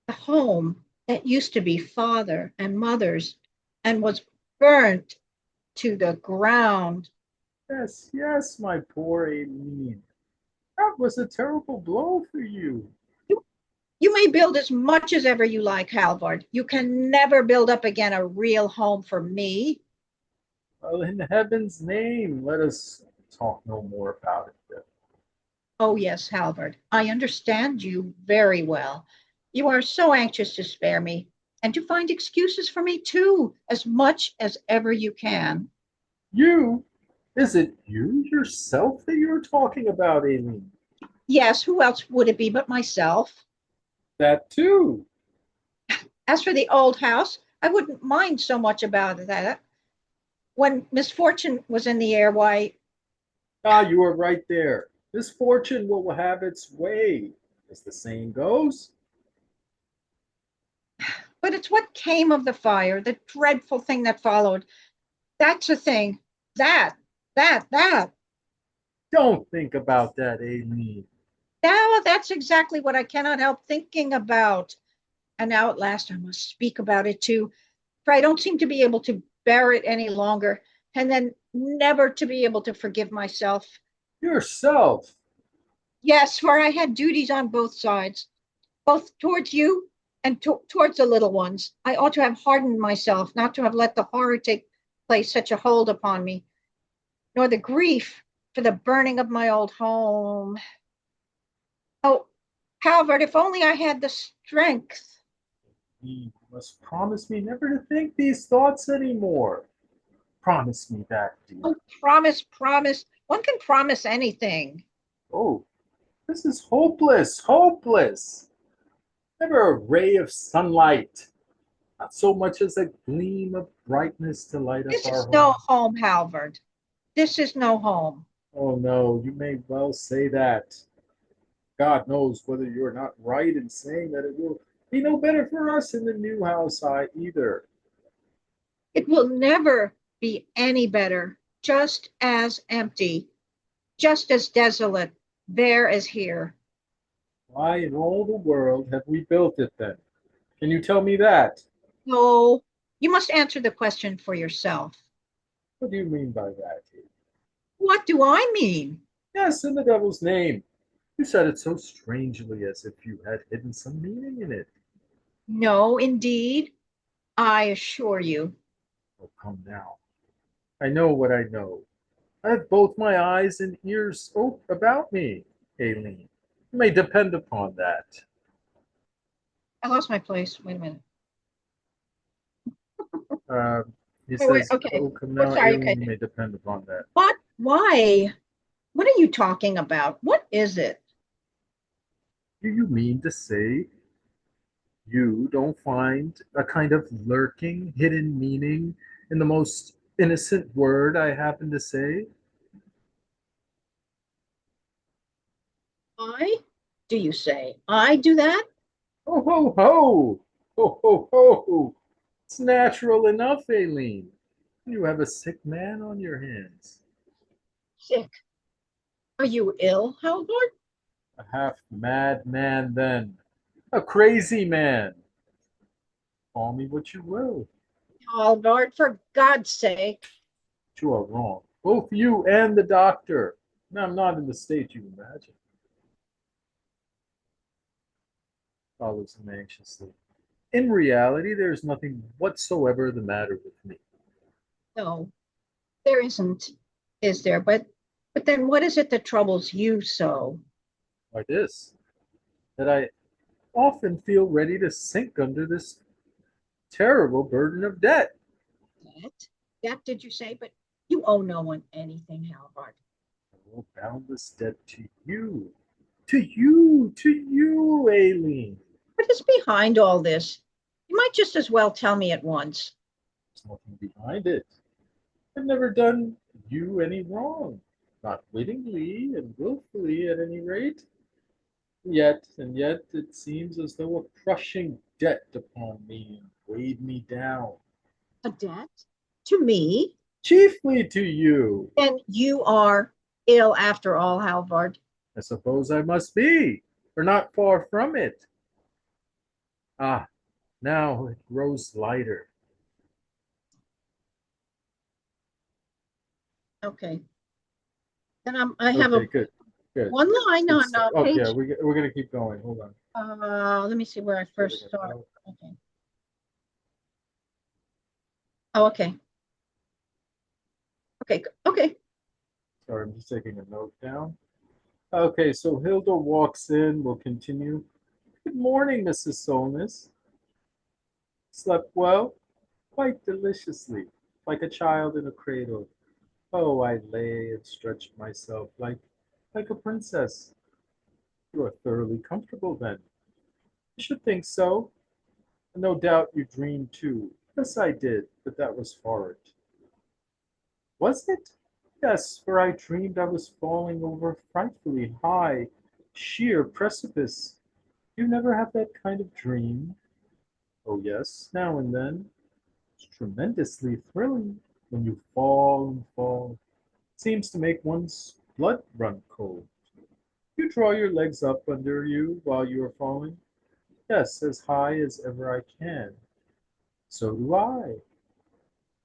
A home that used to be father and mother's and was burnt to the ground. Yes, yes, my poor Aileen. That was a terrible blow for you. You, you may build as much as ever you like, Halvard. You can never build up again a real home for me. Well, in heaven's name, let us talk no more about it then. Oh, yes, Halvard, I understand you very well. You are so anxious to spare me and to find excuses for me too, as much as ever you can. You? Is it you yourself that you're talking about, Aileen? Yes, who else would it be but myself? That too. As for the old house, I wouldn't mind so much about that. When misfortune was in the air, why, Ah, you are right there. Misfortune will have its way, as the saying goes. but it's what came of the fire, the dreadful thing that followed. That's a thing. That, that. Don't think about that, Aileen. Now that's exactly what I cannot help thinking about. And now at last I must speak about it too, for I don't seem to be able to bear it any longer, and then never to be able to forgive myself. Yourself. Yes, for I had duties on both sides, both towards you and towards the little ones. I ought to have hardened myself, not to have let the horror take place such a hold upon me, nor the grief for the burning of my old home. Oh, Halvard, if only I had the strength. You must promise me never to think these thoughts anymore. Promise me that, dear. Oh, promise, promise. One can promise anything. Oh, this is hopeless, hopeless. Never a ray of sunlight, not so much as a gleam of brightness to light up This our is no home. home, Halvard. This is no home. Oh no, you may well say that. God knows whether you're not right in saying that it will be no better for us in the new house either. It will never be any better, just as empty, just as desolate there as here. Why in all the world have we built it then? Can you tell me that? No, you must answer the question for yourself. What do you mean by that? What do I mean? Yes, in the devil's name. You said it so strangely as if you had hidden some meaning in it. No, indeed, I assure you. Oh, come now. I know what I know. I have both my eyes and ears open about me, Aileen. You may depend upon that. I lost my place. Wait a minute. Uh, he Wait, says, okay. oh, come Oh, now, sorry. Aileen, Okay. you may depend upon that. What? Why? What are you talking about? What is it? Do you mean to say you don't find a kind of lurking, hidden meaning in the most innocent word I happen to say? I? Do you say I do that? Ho, ho, ho! Ho, ho, ho! It's natural enough, Aileen. You have a sick man on your hands. Sick. Are you ill, Halvard? A half mad man, then. A crazy man. Call me what you will. Halvard, for God's sake. But you are wrong. Both you and the doctor. I'm not in the state you imagine. Follows him anxiously. In reality, there is nothing whatsoever the matter with me. No, there isn't, is there? But then what is it that troubles you so? Why this, that I often feel ready to sink under this terrible burden of debt. That? That did you say? But you owe no one anything, Halvard. Oh, boundless debt to you. To you, to you, Aileen. What is behind all this? You might just as well tell me at once. There's nothing behind it. I've never done you any wrong. Not wittingly and willfully, at any rate. And yet, it seems as though a crushing debt upon me weighed me down. A debt? To me? Chiefly to you. Then you are ill after all, Halvard. I suppose I must be, or not far from it. Ah, now it grows lighter. Okay. Then I have Okay, a good, good, one line good on stuff. Oh yeah, page. we're gonna keep going. Hold on. Let me see where I Where we first saw it. go? Okay. Oh, okay. Okay, okay. Sorry, I'm just taking a note down. Okay, so Hilda walks in. We'll continue. Good morning, Mrs. Solness. Slept well? Quite deliciously, like a child in a cradle. Oh, I lay and stretched myself like a princess. You are thoroughly comfortable then. I should think so. No doubt you dreamed too. Yes, I did, but that was horrid. Was it? Yes, for I dreamed I was falling over a frightfully high, sheer precipice. You never have that kind of dream? Oh, yes, now and then. It's tremendously thrilling when you fall and fall. Seems to make one's blood run cold. You draw your legs up under you while you are falling? Yes, as high as ever I can. So do I.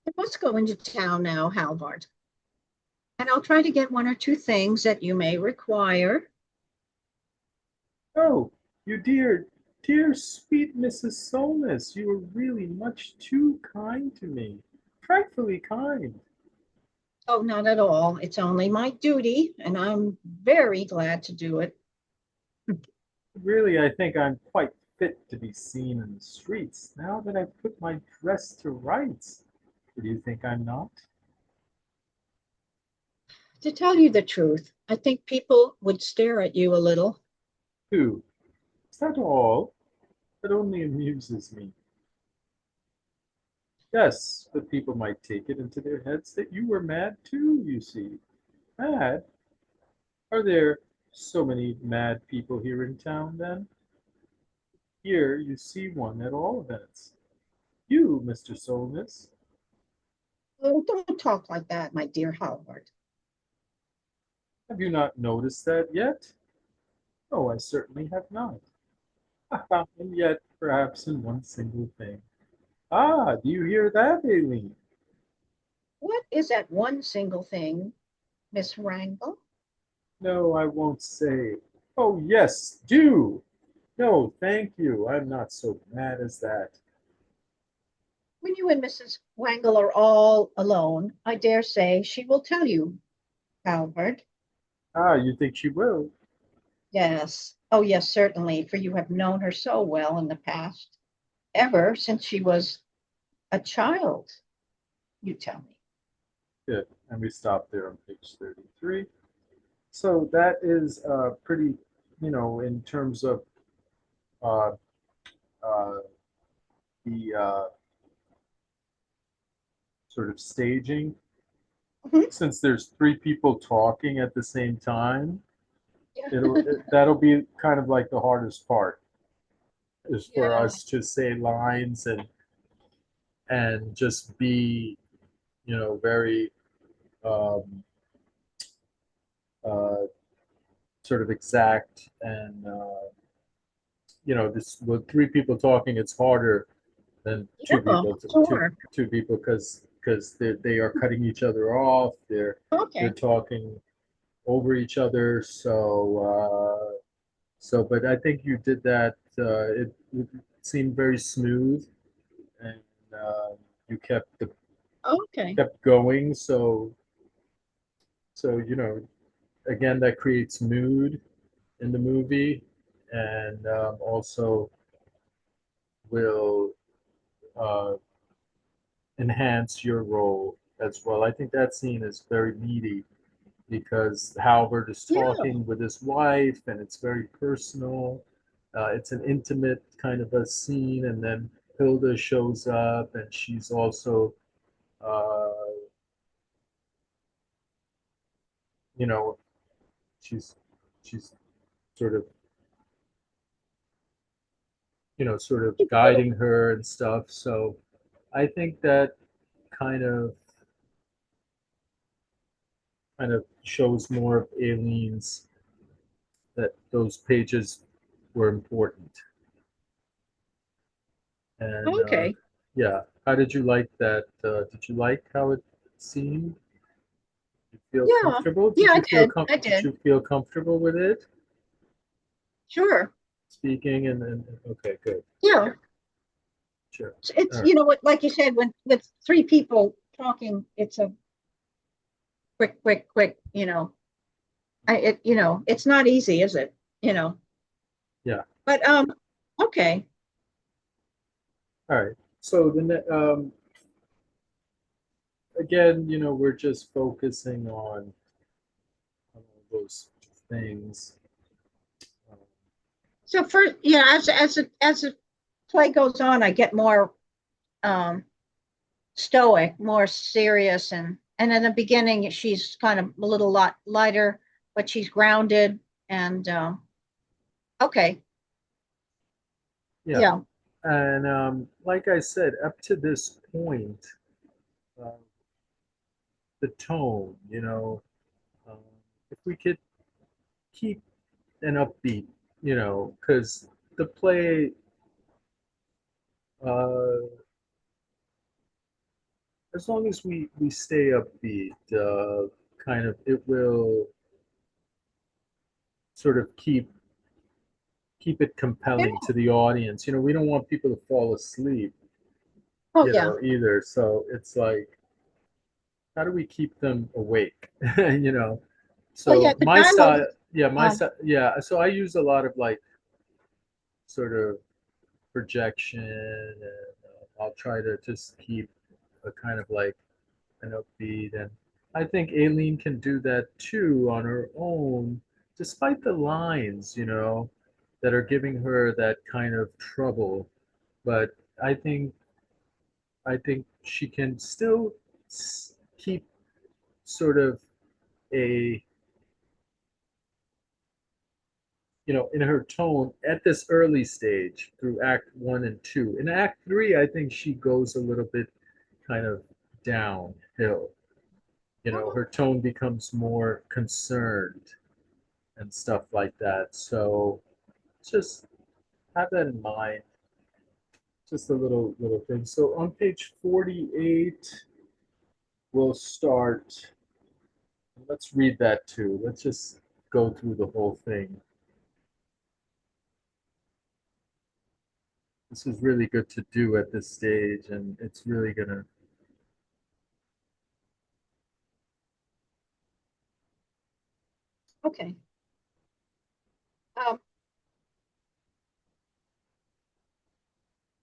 I must go into town now, Halvard, and I'll try to get one or two things that you may require. Oh, you dear, dear, sweet Mrs. Solness, you are really much too kind to me. Frightfully kind. Oh, not at all. It's only my duty, and I'm very glad to do it. Really, I think I'm quite fit to be seen in the streets now that I've put my dress to rights. Do you think I'm not? To tell you the truth, I think people would stare at you a little. Who? Is that all? That only amuses me. Yes, but people might take it into their heads that you were mad too, you see. Mad? Are there so many mad people here in town, then? Here you see one at all events. You, Mr. Solness. Oh, don't talk like that, my dear Halvard. Have you not noticed that yet? Oh, I certainly have not. And yet, perhaps in one single thing. Ah, do you hear that, Aileen? What is that one single thing, Miss Wrangle? No, I won't say. Oh, yes, do. No, thank you. I'm not so mad as that. When you and Mrs. Wangle are all alone, I dare say she will tell you, Halvard. Ah, you think she will? Yes. Oh, yes, certainly, for you have known her so well in the past, ever since she was a child, you tell me. Good. And we stop there on page 33. So that is pretty, in terms of uh, uh, the sort of staging. Mhm. Since there's three people talking at the same time, Yeah. that'll be kind of like the hardest part is for Yeah. us to say lines and just be, very um, uh, sort of exact and this with three people talking, it's harder than two Yeah, people sure. two people because they are cutting each other off. They're Okay. talking over each other. So but I think you did that. It seemed very smooth, and you Okay. kept going. So again, that creates mood in the movie, and also will uh, enhance your role as well. I think that scene is very meaty because Halvard is Yeah. talking with his wife, and it's very personal. It's an intimate kind of a scene, and then Hilda shows up, and she's also, uh, you know, she's she's sort of, sort of guiding her and stuff. So I think that kind of kind of shows more of Aileen's that those pages were important. And Okay. yeah, how did you like that? Did you like how it seemed? Did you feel Yeah. comfortable? Yeah, I did. I Did did. you feel comfortable with it? Sure. Speaking and okay, good. Yeah. Sure. It's All right. you know what, like you said, when with three people talking, it's a quick, quick, quick, it's not easy, is it? Yeah. But okay. All right. So again, we're just focusing on all those things. Um, So first, as the play goes on, I get more um stoic, more serious, and in the beginning she's kind of a little lot lighter, but she's grounded and okay. yeah. Yeah. And like I said, up to this point, uh, the tone, um, if we could keep an upbeat, because the play, uh, as long as we stay upbeat, kind of, it will sort of keep it Yeah. compelling to the audience. We don't want people to fall asleep, Oh yeah. either. So it's like, how do we keep them awake? you know. Oh yeah, So the my dialogue. style, yeah, my um style, yeah. So I use a lot of like sort of projection, and I'll try to just keep a kind of like an upbeat. And I think Aileen can do that too on her own, despite the lines, that are giving her that kind of trouble. But I think I think she can still keep sort of a in her tone at this early stage through Act 1 and 2. In Act 3, I think she goes a little bit kind of downhill. Her tone becomes more concerned and stuff like that. So just have that in mind. Just a little thing. So on page 48, we'll start. Let's read that too. Let's just go through the whole thing. This is really good to do at this stage, and it's really gonna. okay. um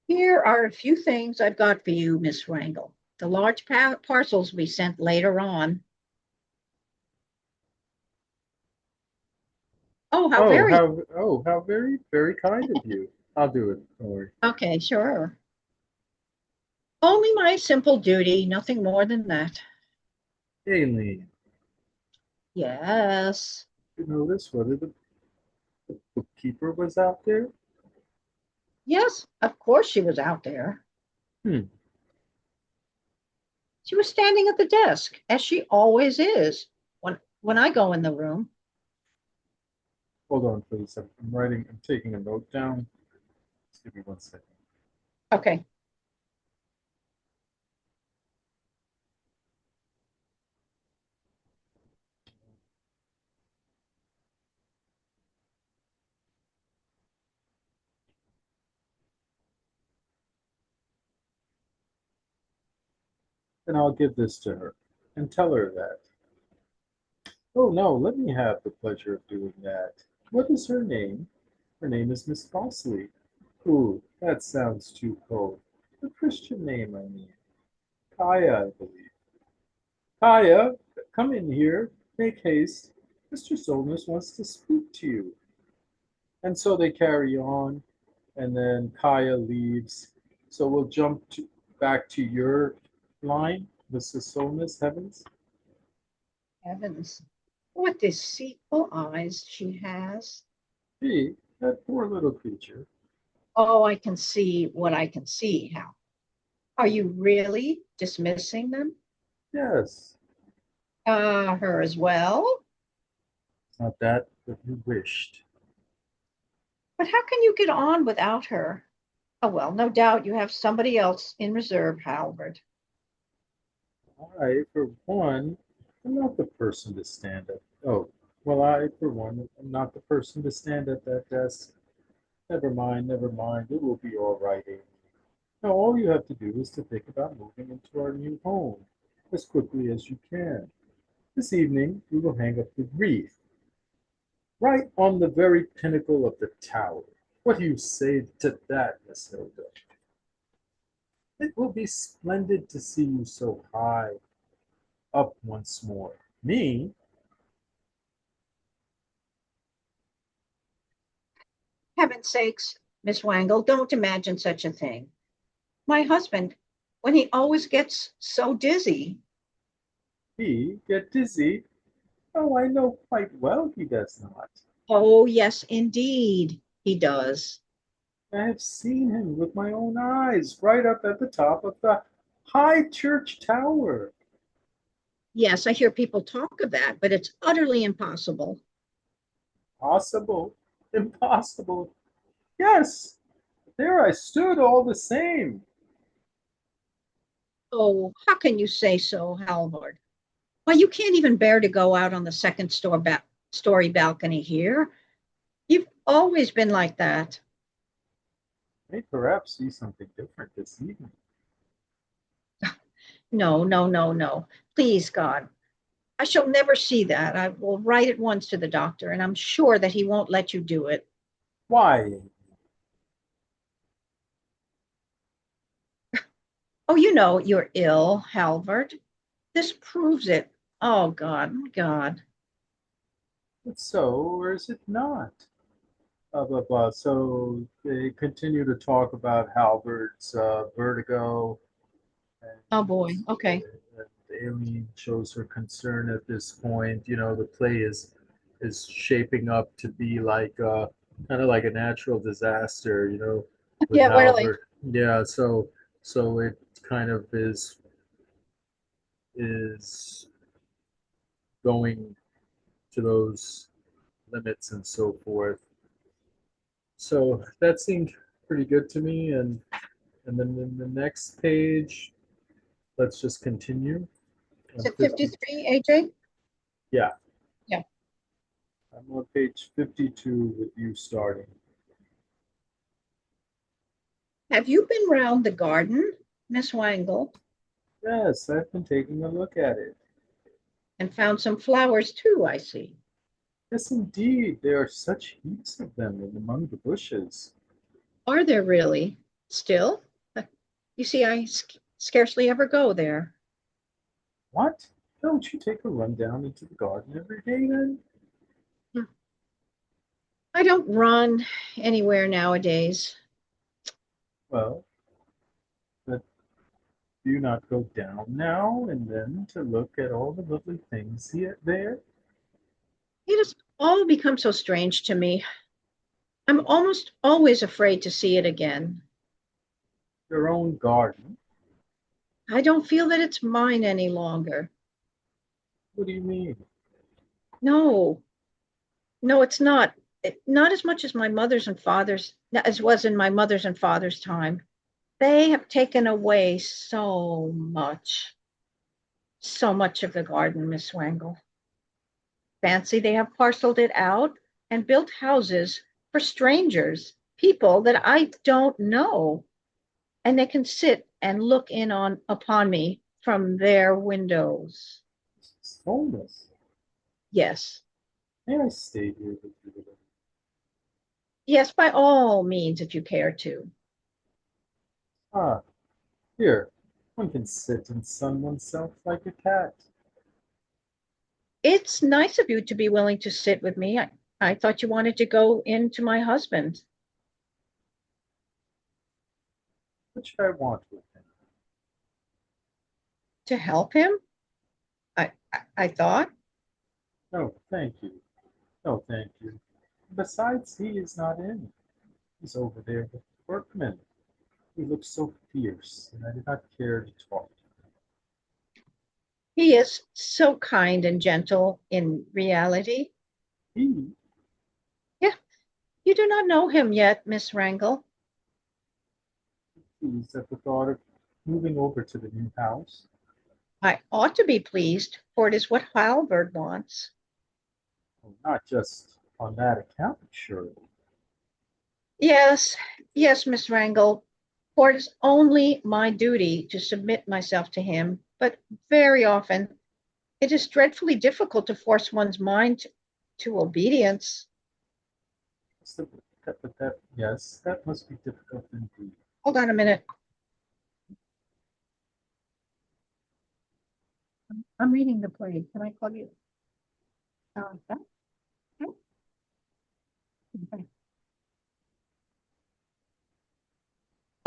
Here are a few things I've got for you, Miss Wrangle. The large parcels we sent later on. Oh, how very. How very, very kind of you. I'll do it. Don't worry. Okay, sure. Only my simple duty, nothing more than that. Aileen, Yes. you notice whether the bookkeeper was out there? Yes, of course she was out there. Hmm. She was standing at the desk, as she always is when I go in the room. Hold on, please. I'm writing. I'm taking a note down. Just give me 1 second. Okay. And I'll give this to her and tell her that. Oh no, let me have the pleasure of doing that. What is her name? Her name is Miss Bosley. Ooh, that sounds too cold. A Christian name, I mean. Kaya, I believe. Kaya, come in here. Make haste. Mr. Solness wants to speak to you. And so they carry on, and then Kaya leaves. So we'll back to your line, Mrs. Solness, Heavens. Heavens, what deceitful eyes she has. Gee, that poor little creature. Oh, I can see what I can see, Hal. Are you really dismissing them? Yes, Her as well? it's not that, but you wished. But how can you get on without her? Oh, well, no doubt you have somebody else in reserve, Halvard. I, for one, am not the person to stand at. Oh, well, I, for one, am not the person to stand at that desk. Never mind, never mind. It will be all right, Amy. Now, all you have to do is to think about moving into our new home as quickly as you can. This evening we will hang up the wreath right on the very pinnacle of the tower. What do you say to that, Miss Hilda? It will be splendid to see you so high up once more. Me? Heaven's sakes, Miss Wangle, don't imagine such a thing. My husband, when he always gets so dizzy. He get dizzy? Oh, I know quite well he does not. Oh, yes, indeed, he does. I have seen him with my own eyes, right up at the top of the high church tower. Yes, I hear people talk of that, but it's utterly impossible. Possible, impossible. Yes, there I stood all the same. Oh, how can you say so, Halvard? Why, you can't even bear to go out on the story balcony here. You've always been like that. May perhaps see something different this evening. No, no, no, no. Please, God, I shall never see that. I will write at once to the doctor, and I'm sure that he won't let you do it. Why? Oh, you know you're ill, Halvard. This proves it. Oh, God, God. It's so, or is it not? Blah, blah, blah. So they continue to talk about Halbert's vertigo, and Oh, boy. Okay. the alien shows her concern at this point. You know, the play is shaping up to be like kind of like a natural disaster. You know, with Yeah, really. Halbert. Yeah, so it kind of is going to those limits and so forth. So that seemed pretty good to me, and then in the next page, let's just continue Is on it 50. 53, AJ? Yeah, Yeah. I'm on page 52 with you starting. Have you been round the garden, Miss Wangle, Yes, I've been taking a look at it. and found some flowers too, I see. Yes, indeed, there are such heaps of them in among the bushes. Are there really? Still? You see, I scarcely ever go there. What? Don't you take a run down into the garden every day then? Hmm. I don't run anywhere nowadays. Well, but do you not go down now and then to look at all the lovely things there? It has all become so strange to me. I'm almost always afraid to see it again. Your own garden? I don't feel that it's mine any longer. What do you mean? No, no, it's not. Not as much as my mother's and father's, as was in my mother's and father's time. They have taken away so much of the garden, Miss Wangle. Fancy they have parceled it out and built houses for strangers, people that I don't know, and they can sit and look in on upon me from their windows. Solness. Yes, May I stay here with you a little? yes, by all means, if you care to. Ah, here. One can sit and sun oneself like a cat. It's nice of you to be willing to sit with me. I thought you wanted to go in to my husband Which I want with him. to help him. I thought. No, thank you. No, thank you. Besides, he is not in. He's over there with the workmen. He looks so fierce, and I did not care to talk to He is so kind and gentle in reality. him. Yeah, you do not know him yet, Miss Wrangle. He pleased at the thought of moving over to the new house. I ought to be pleased, for it is what Halvard wants. Well, not just on that account, surely. Yes, yes, Miss Wrangle, for it is only my duty to submit myself to him, but very often It is dreadfully difficult to force one's mind to obedience. So yes, that must be difficult indeed. Hold on a minute. I'm reading the play. Can I call you? Back? Okay.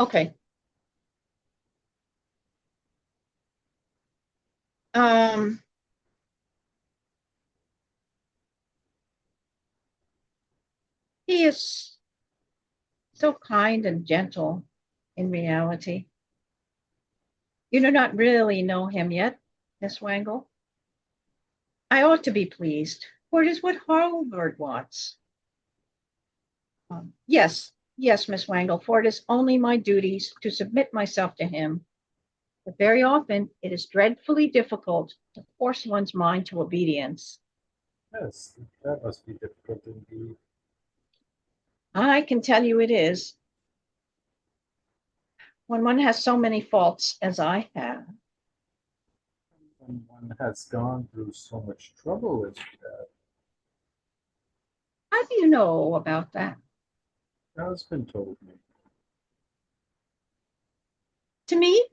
Okay. Um, he is so kind and gentle in reality. You do not really know him yet, Miss Wangle. I ought to be pleased, for it is what Halvard wants. Yes, yes, Miss Wangle, for it is only my duties to submit myself to him. But very often it is dreadfully difficult to force one's mind to obedience. Yes, that must be difficult indeed. I can tell you it is. When one has so many faults as I have. When one has gone through so much trouble as that. How do you know about that? My husband told me. To me,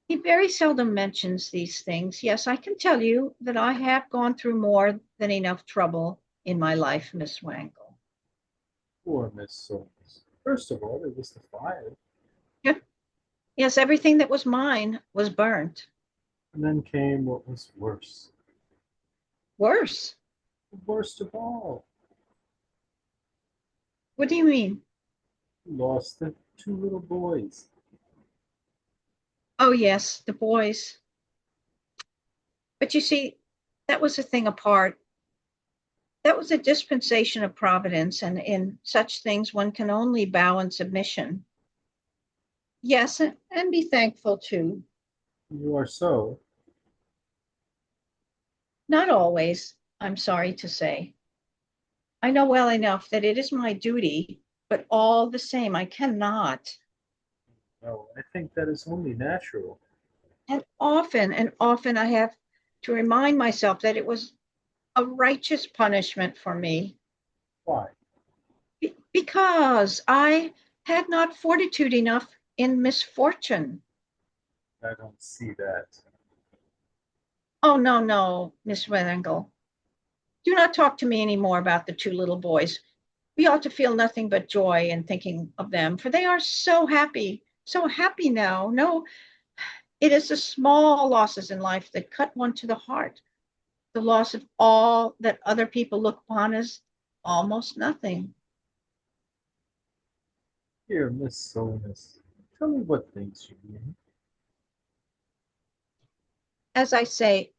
he very seldom mentions these things. Yes, I can tell you that I have gone through more than enough trouble in my life, Miss Wangle. Poor Miss Solness. First of all, there was the fire, Yeah. Yes, everything that was mine was burnt. and then came what was worse. Worse. The worst of all. What do you mean? We lost the two little boys. Oh, yes, the boys. But you see, that was a thing apart. That was a dispensation of providence, and in such things one can only bow in submission. Yes, and be thankful too. You are so. Not always, I'm sorry to say. I know well enough that it is my duty, but all the same, I cannot. No, I think that is only natural. And often I have to remind myself that it was a righteous punishment for me Why? because I had not fortitude enough in misfortune. I don't see that. Oh, no, no, Miss Wethergill. Do not talk to me any more about the two little boys. We ought to feel nothing but joy in thinking of them, for they are so happy now. No, it is the small losses in life that cut one to the heart. The loss of all that other people look upon as almost nothing. Here, Miss Solness, tell me what things you mean. As I say,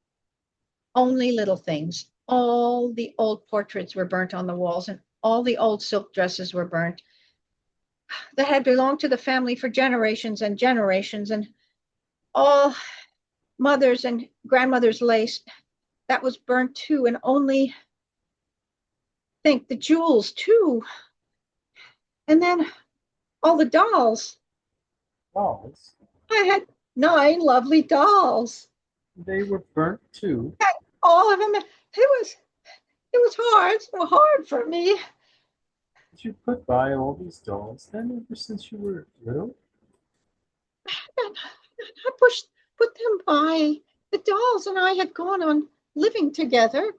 only little things. All the old portraits were burnt on the walls, and all the old silk dresses were burnt that had belonged to the family for generations and generations, and all mother's and grandmother's lace that was burnt too, and only think the jewels too, and then all the dolls. Dolls? I had 9 lovely dolls, They were burnt too. all of them. It was hard, so hard for me. Did you put by all these dolls then ever since you were little? I put them by. The dolls and I had gone on living together.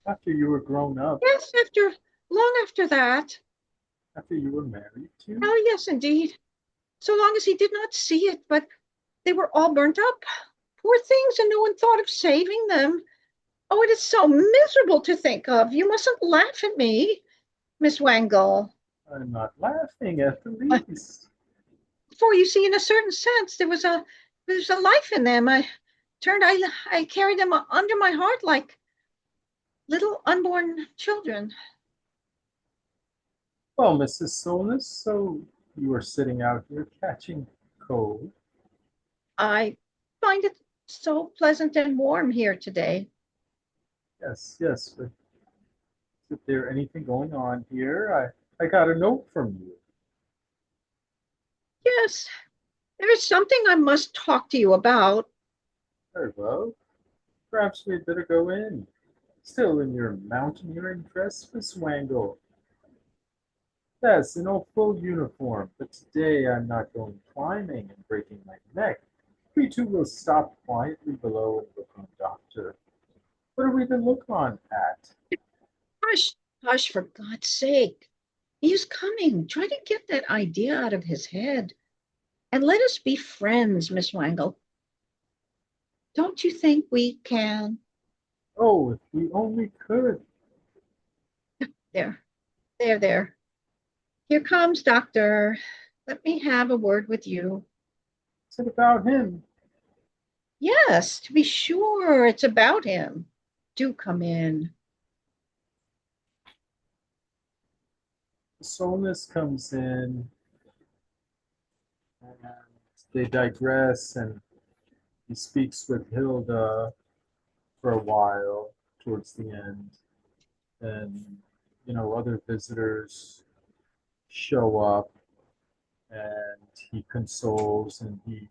After you were grown up, Yes, long after that. after you were married too? Oh, yes, indeed. So long as he did not see it, but they were all burnt up. Poor things, and no one thought of saving them. Oh, it is so miserable to think of. You mustn't laugh at me, Miss Wangle. I'm not laughing at the least. For you see, in a certain sense, there's a life in them. I carried them under my heart like little unborn children. Well, Mrs. Solness, so you were sitting out here catching cold. I find it so pleasant and warm here today. Yes, yes, but is there anything going on here? I got a note from you. Yes, there is something I must talk to you about. Very well. Perhaps we'd better go in. Still in your mountaineering dress, Miss Wangle? Yes, in all full uniform, but today I'm not going climbing and breaking my neck. We two will stop quietly below and look on Doctor. What are we to look on at? Hush, hush, for God's sake. He is coming. Try to get that idea out of his head. And let us be friends, Miss Wangle. Don't you think we can? Oh, if we only could. There, there. Here comes Doctor. Let me have a word with you. Is it about him? Yes, to be sure, it's about him. Do come in. Solness comes in and they digress and he speaks with Hilda for a while towards the end. And, other visitors show up and he consoles and he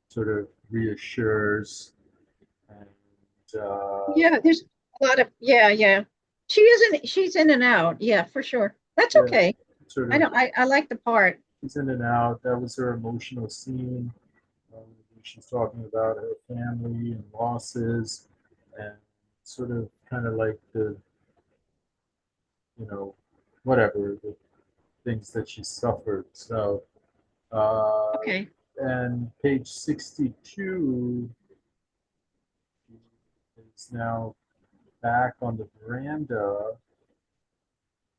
sort of reassures and Yeah, there's a lot of yeah. She's in and out. Yeah, for sure. That's yeah, okay. sort I of know I like the part. she's in and out. That was her emotional scene. Um, she's talking about her family and losses and sort of kind of like the, you know, whatever, the things that she suffered. So, uh, Okay. and page 62 is now back on the veranda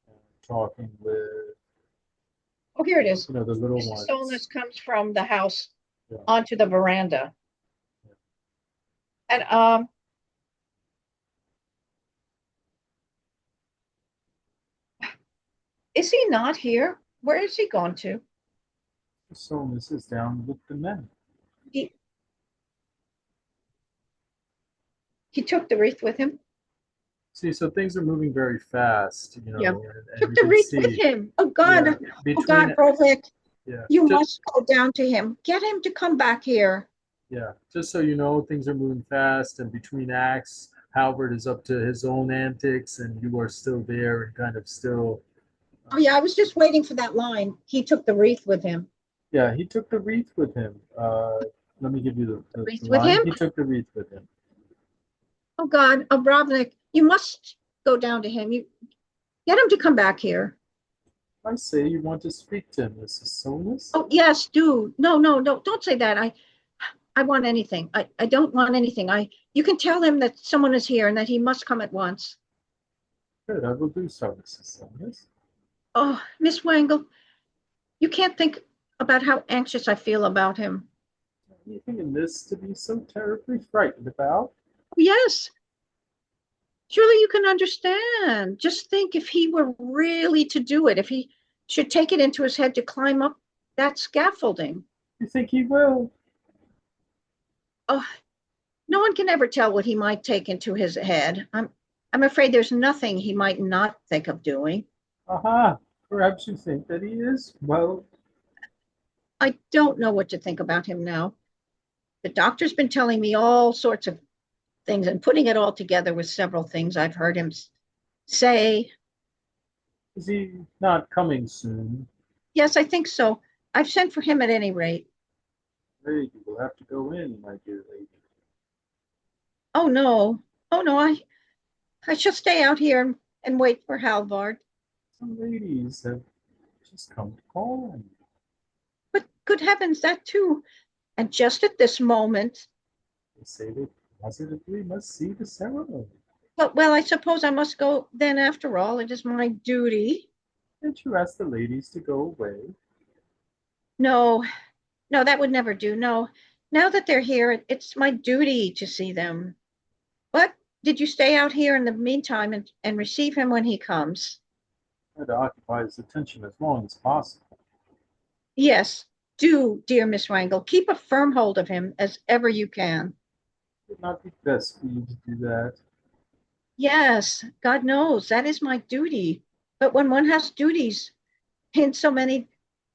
and talking with, Oh, here it is. the little Mrs. ones. Solness comes from the house Yeah. onto the veranda. And is he not here? Where is he gone to? So this is down with the men. He he took the wreath with him. See, so things are moving very fast, Yeah. and Took you the can wreath with see, him. Oh yeah, God. Oh between, God, Brovik, yeah, you just, must go down to him. Get him to come back here. yeah, just so you know, things are moving fast, and between acts, Halvard is up to his own antics, and you are still there and kind of still, Oh uh, yeah, I was just waiting for that line. He took the wreath with him. yeah, he took the wreath with him. Let me give you the Wreath with line. him? He took the wreath with him. Oh God, Brovik, you must go down to him. You get him to come back here. I say you want to speak to him, Mrs. Solness. Oh yes, do. No, don't say that. I want anything. I don't want anything. You can tell him that someone is here and that he must come at once. Good, I will do so, Mrs. Solness. Oh, Miss Wangle, you can't think about how anxious I feel about him. Anything in this to be so terribly frightened about? Oh, yes, surely you can understand. Just think if he were really to do it, if he should take it into his head to climb up that scaffolding. You think he will? Oh, no one can ever tell what he might take into his head. I'm afraid there's nothing he might not think of doing. Aha, perhaps you think that he is? Well, I don't know what to think about him now. The doctor's been telling me all sorts of things and putting it all together with several things I've heard him say. is he not coming soon? Yes, I think so. I've sent for him at any rate. Afraid you will have to go in, my dear lady. Oh no. Oh no, I shall stay out here and wait for Halvard. Some ladies have just come to call on you. But good heavens, that too. And just at this moment. They say they positively must see the ceremony. Well, I suppose I must go then after all. It is my duty. Can't you ask the ladies to go away? No, no, that would never do. No. Now that they're here, it's my duty to see them. But did you stay out here in the meantime and receive him when he comes? Try to occupy his attention as long as possible. Yes, do, dear Miss Wangle. Keep a firm hold of him as ever you can. It would not be best for you to do that. Yes, God knows that is my duty. But when one has duties in so many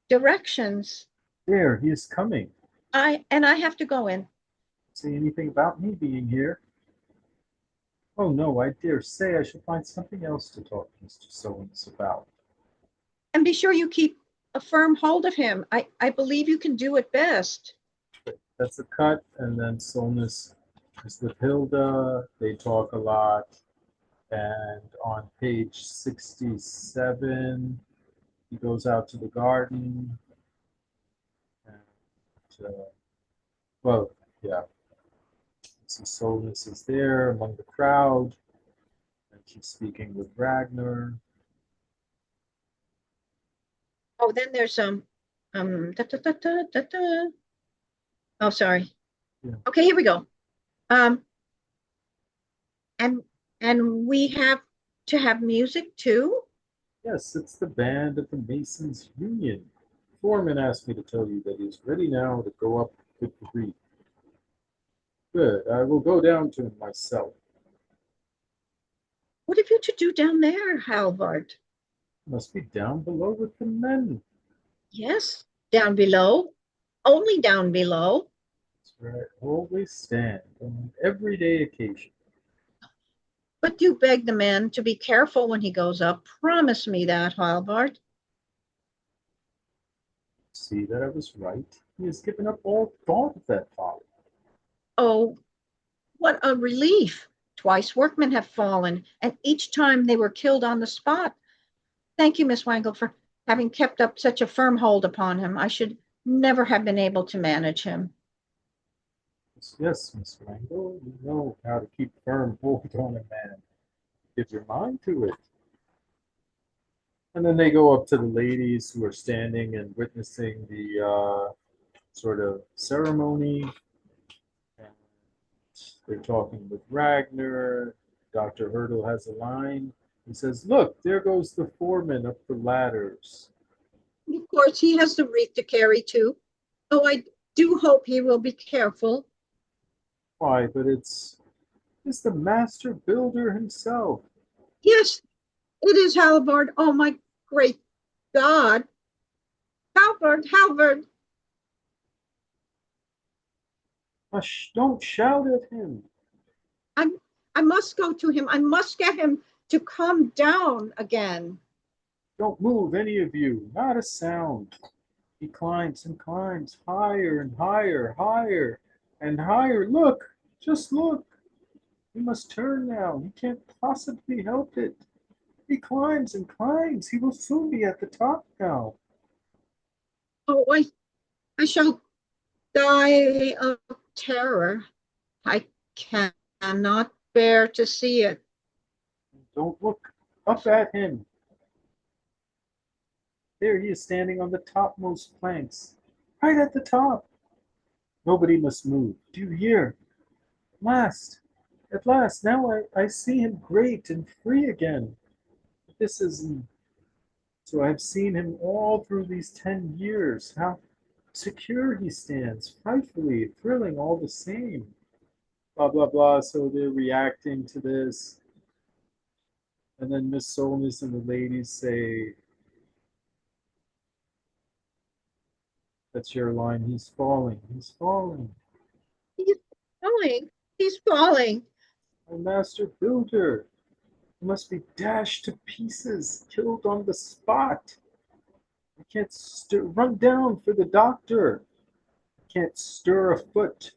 directions, There, he is coming. I have to go in. Say anything about me being here. Oh no, I dare say I shall find something else to talk to Mr. Solness about. And be sure you keep a firm hold of him. I believe you can do it best. That's a cut, and then Solness is with Hilda. They talk a lot. And on page 67, he goes out to the garden. And, well, yeah, Mrs. Solness is there among the crowd, and she's speaking with Ragnar. Oh, then there's da, da, da, da, da, da. Oh, sorry. Yeah. Okay, here we go. Um, and we have to have music too. Yes, it's the band of the Masons Union. Foreman asked me to tell you that he's ready now to go up with the brief. Good, I will go down to him myself. What have you to do down there, Halvard? Must be down below with the men. Yes, down below, only down below. That's where I always stand on an everyday occasion. But do beg the man to be careful when he goes up. Promise me that, Halvard. See that I was right. He has given up all thought of that folly. Oh, what a relief. Twice workmen have fallen, and each time they were killed on the spot. Thank you, Miss Wangle, for having kept up such a firm hold upon him. I should never have been able to manage him. Yes, Miss Wrangle, you know how to keep firm hold on a man. Give your mind to it. And then they go up to the ladies who are standing and witnessing the sort of ceremony. And they're talking with Ragnar. Dr. Hurdle has a line. He says, "Look, there goes the foreman up the ladders." Of course, he has the wreath to carry too. Oh, I do hope he will be careful. Why, but it's the master builder himself. Yes, it is Halvard. Oh, my great God. Halvard, Halvard. Hush, don't shout at him. I'm, I must go to him. I must get him to calm down again. Don't move, any of you, not a sound. He climbs and climbs higher and higher, higher and higher. Look, just look. He must turn now. He can't possibly help it. He climbs and climbs. He will soon be at the top now. Oh, I shall die of terror. I cannot bear to see it. Don't look up at him. There he is standing on the topmost planks, right at the top. Nobody must move. Do you hear? Last, at last, now I see him great and free again. This is so I've seen him all through these 10 years. How secure he stands, frightfully thrilling all the same. Blah, blah, blah. So they're reacting to this. And then Miss Solness and the ladies say, "That's your line. He's falling. He's falling. He's falling. He's falling. Our master builder. He must be dashed to pieces, killed on the spot. I can't run down for the doctor. I can't stir a foot.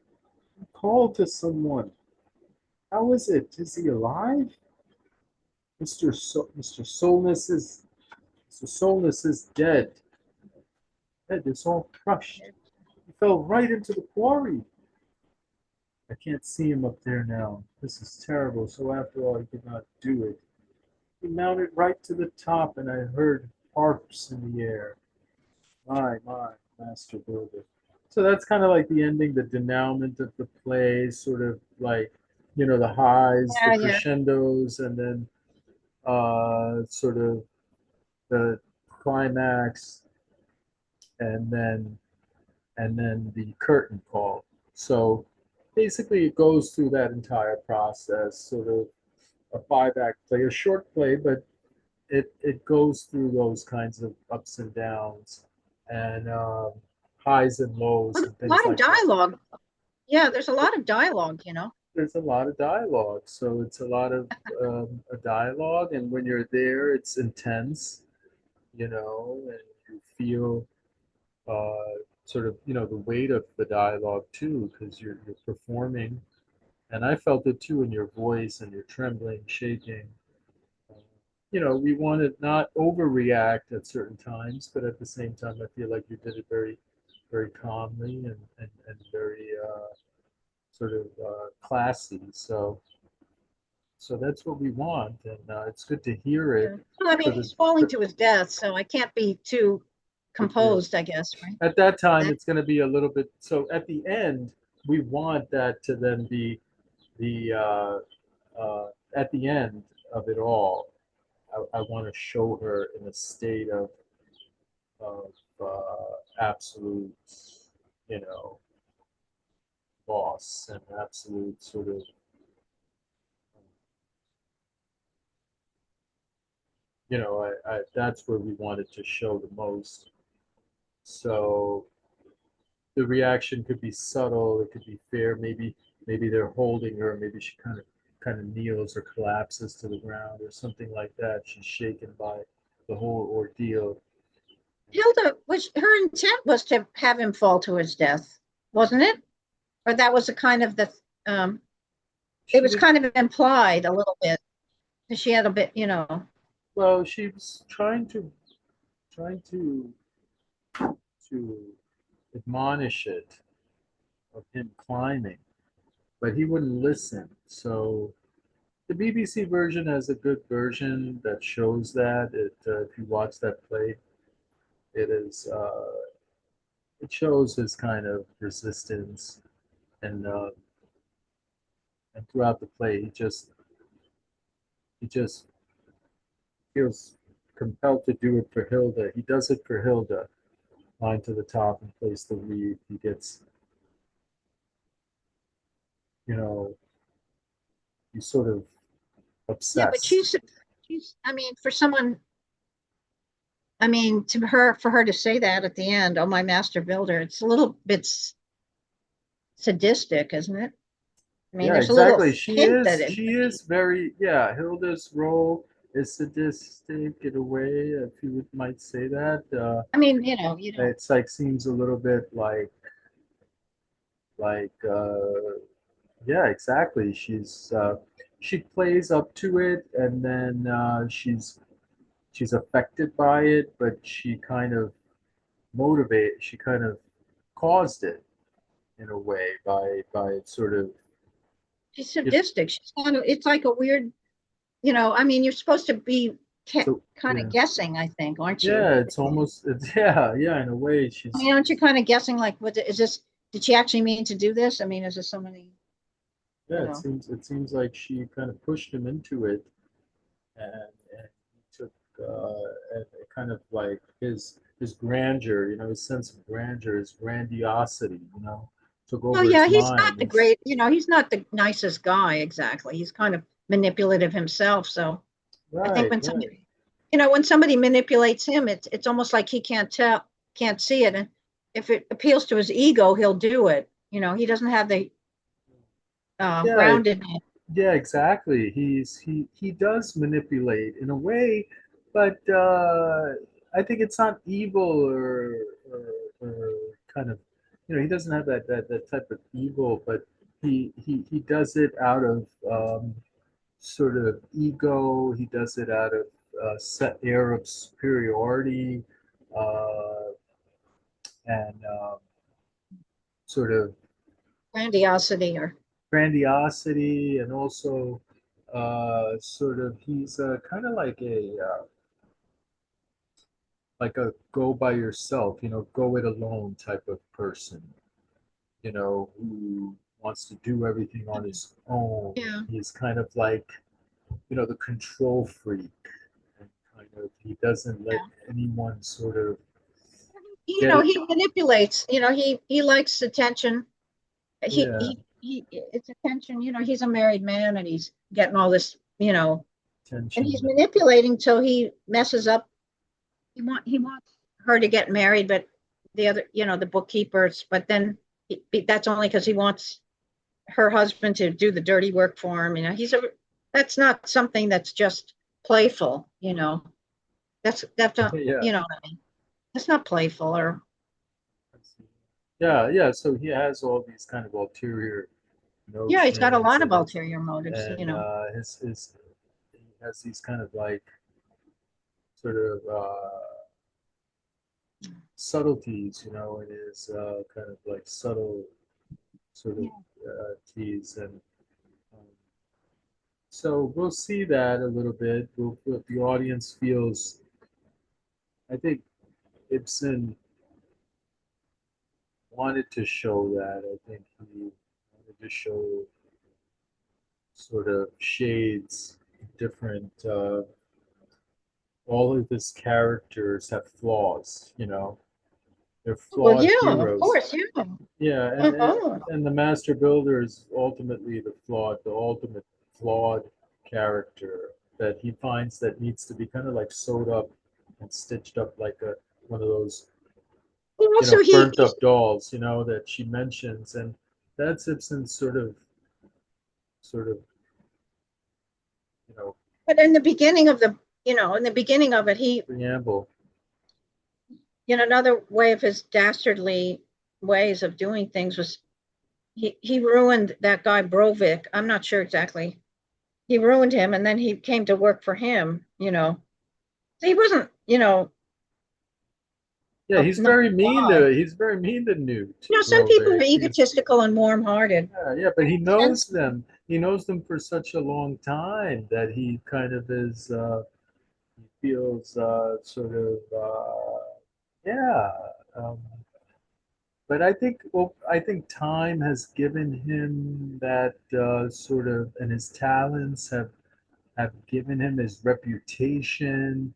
Call to someone. How is it? Is he alive? Mr. Solness is Mr. Solness is dead. Head is all crushed. He fell right into the quarry. I can't see him up there now. This is terrible. So after all, he could not do it. He mounted right to the top, and I heard harps in the air. My, master builder. So that's kind of like the ending, the denouement of the play, sort of like, the highs, the Yeah, yeah. crescendos, and then sort of the climax, and then the curtain call. So basically, it goes through that entire process, sort of a 5-act play, a short play, but it goes through those kinds of ups and downs and highs and lows A and things lot of like that. dialogue. Yeah, there's a lot of dialogue, you know. There's a lot of dialogue, so it's a lot of a dialogue, and when you're there, it's intense, and you feel sort of the weight of the dialogue too, because you're performing, and I felt it too in your voice and you're trembling, shaking. We want to not overreact at certain times, but at the same time, I feel like you did it very, very calmly and very sort of classy. So that's what we want, and it's good to hear it. Yeah. Well, I mean, For the he's falling for, to his death, so I can't be too yeah. composed, I guess, right? At that time, That, it's going to be a little bit. So at the end, we want that to then be the at the end of it all. I want to show her in a state of absolute, you know, loss and absolute sort of, that's where we wanted to show the most. So the reaction could be subtle, it could be fair. Maybe they're holding her, maybe she kind of kneels or collapses to the ground or something like that. She's shaken by the whole ordeal. Hilda, which her intent was to have him fall to his death, wasn't it? Or that was a kind of the, it She was did kind of implied a little bit. She had a bit, you know. well. She was trying to admonish it of him climbing, but he wouldn't listen. So the BBC version has a good version that shows that. If you watch that play, it is it shows his kind of resistance, and throughout the play, he just feels compelled to do it for Hilda. He does it for Hilda. Climb to the top and place the wreath. He gets, you know, he's sort of Yeah, but obsessed. I mean, for someone, I mean, for her to say that at the end, oh, my master builder, it's a little bit sadistic, isn't it? I mean, Yeah, there's a little exactly. She hint that is. it, She is very. Yeah, Hilda's role is sadistic in a way, if you might say that. I mean, you don't, It's like seems a little bit like yeah, exactly. She plays up to it, and then she's affected by it, but she kind of caused it in a way by sort of she's you know, sadistic. She's kind of, it's like a weird, I mean, you're supposed to be so kind of yeah. guessing, I think, aren't you? Yeah, it's almost it's, yeah, in a way I she's mean, aren't you kind of guessing, like, what is this? Did she actually mean to do this? I mean, is this somebody, yeah, you it know? seems like she kind of pushed him into it, and he took and kind of like his grandeur, his sense of grandeur, his grandiosity, took Oh, over yeah, his he's not mind. the It's great, he's not the nicest guy exactly. He's kind of manipulative himself. So I think right, right. when somebody manipulates him, it's almost like he can't see it. And if it appeals to his ego, he'll do it. He doesn't have the Yeah, groundedness. yeah, exactly. He does manipulate in a way, but I think it's not evil or kind of, he doesn't have that type of evil, but he does it out of sort of ego. He does it out of set air of superiority, uh, and sort of Grandiosity or grandiosity, and also sort of he's kind of like a go by yourself, go it alone type of person, who wants to do everything on his own. yeah. He's kind of like, the control freak, and kind of he doesn't let Yeah. anyone sort of get it. He manipulates. He likes attention. Yeah, It's attention. He's a married man and he's getting all this. And he's tension. manipulating till he messes up. He wants her to get married, but the other, the bookkeepers. But then That's only because he wants her husband to do the dirty work for him. That's not something that's just playful. That's not, Yeah. what I mean. That's not playful or, Yeah, yeah. So he has all these kind of ulterior yeah, he's got a notions, lot of ulterior motives. and his he has these kind of like sort of subtleties, in his kind of like subtle sort of Yeah. tease, and um, so we'll see that a little bit. What the audience feels, I think Ibsen wanted to show that. I think he wanted to show sort of shades, different. All of his characters have flaws. They're Well, flawed yeah, of heroes. course, yeah. Yeah, Uh-huh. and the master builder is ultimately the ultimate flawed character that he finds that needs to be kind of like sewed up and stitched up like a one of those Well, also burnt he's, up dolls, that she mentions, and that's Ibsen's sort of you know but in the beginning of it, preamble. another way of his dastardly ways of doing things was he ruined that guy Brovik. I'm not sure exactly. He ruined him, and then he came to work for him. So he wasn't, Yeah, a nice guy. he's very mean to Newt Some people are Rovic. egotistical and warm-hearted. Yeah, but he And knows them. He knows them for such a long time that he kind of is. He feels sort of yeah. Um, but I think time has given him that sort of, and his talents have given him his reputation.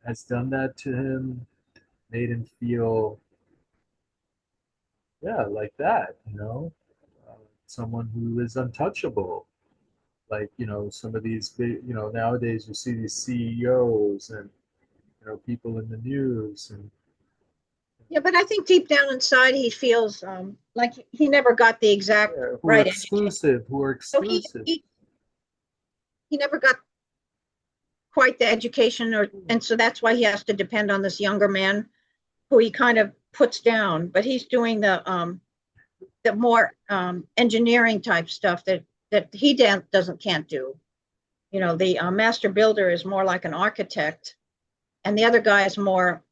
Has done that to him, made him feel yeah like that. Someone who is untouchable. Like some of these big, nowadays you see these CEOs and people in the news, and yeah, but I think deep down inside he feels like he never got the exact right education. who are So he exclusive. he he never got quite the education, and so that's why he has to depend on this younger man who he kind of puts down. But he's doing the more engineering type stuff that he doesn't can't do. The master builder is more like an architect, and the other guy is more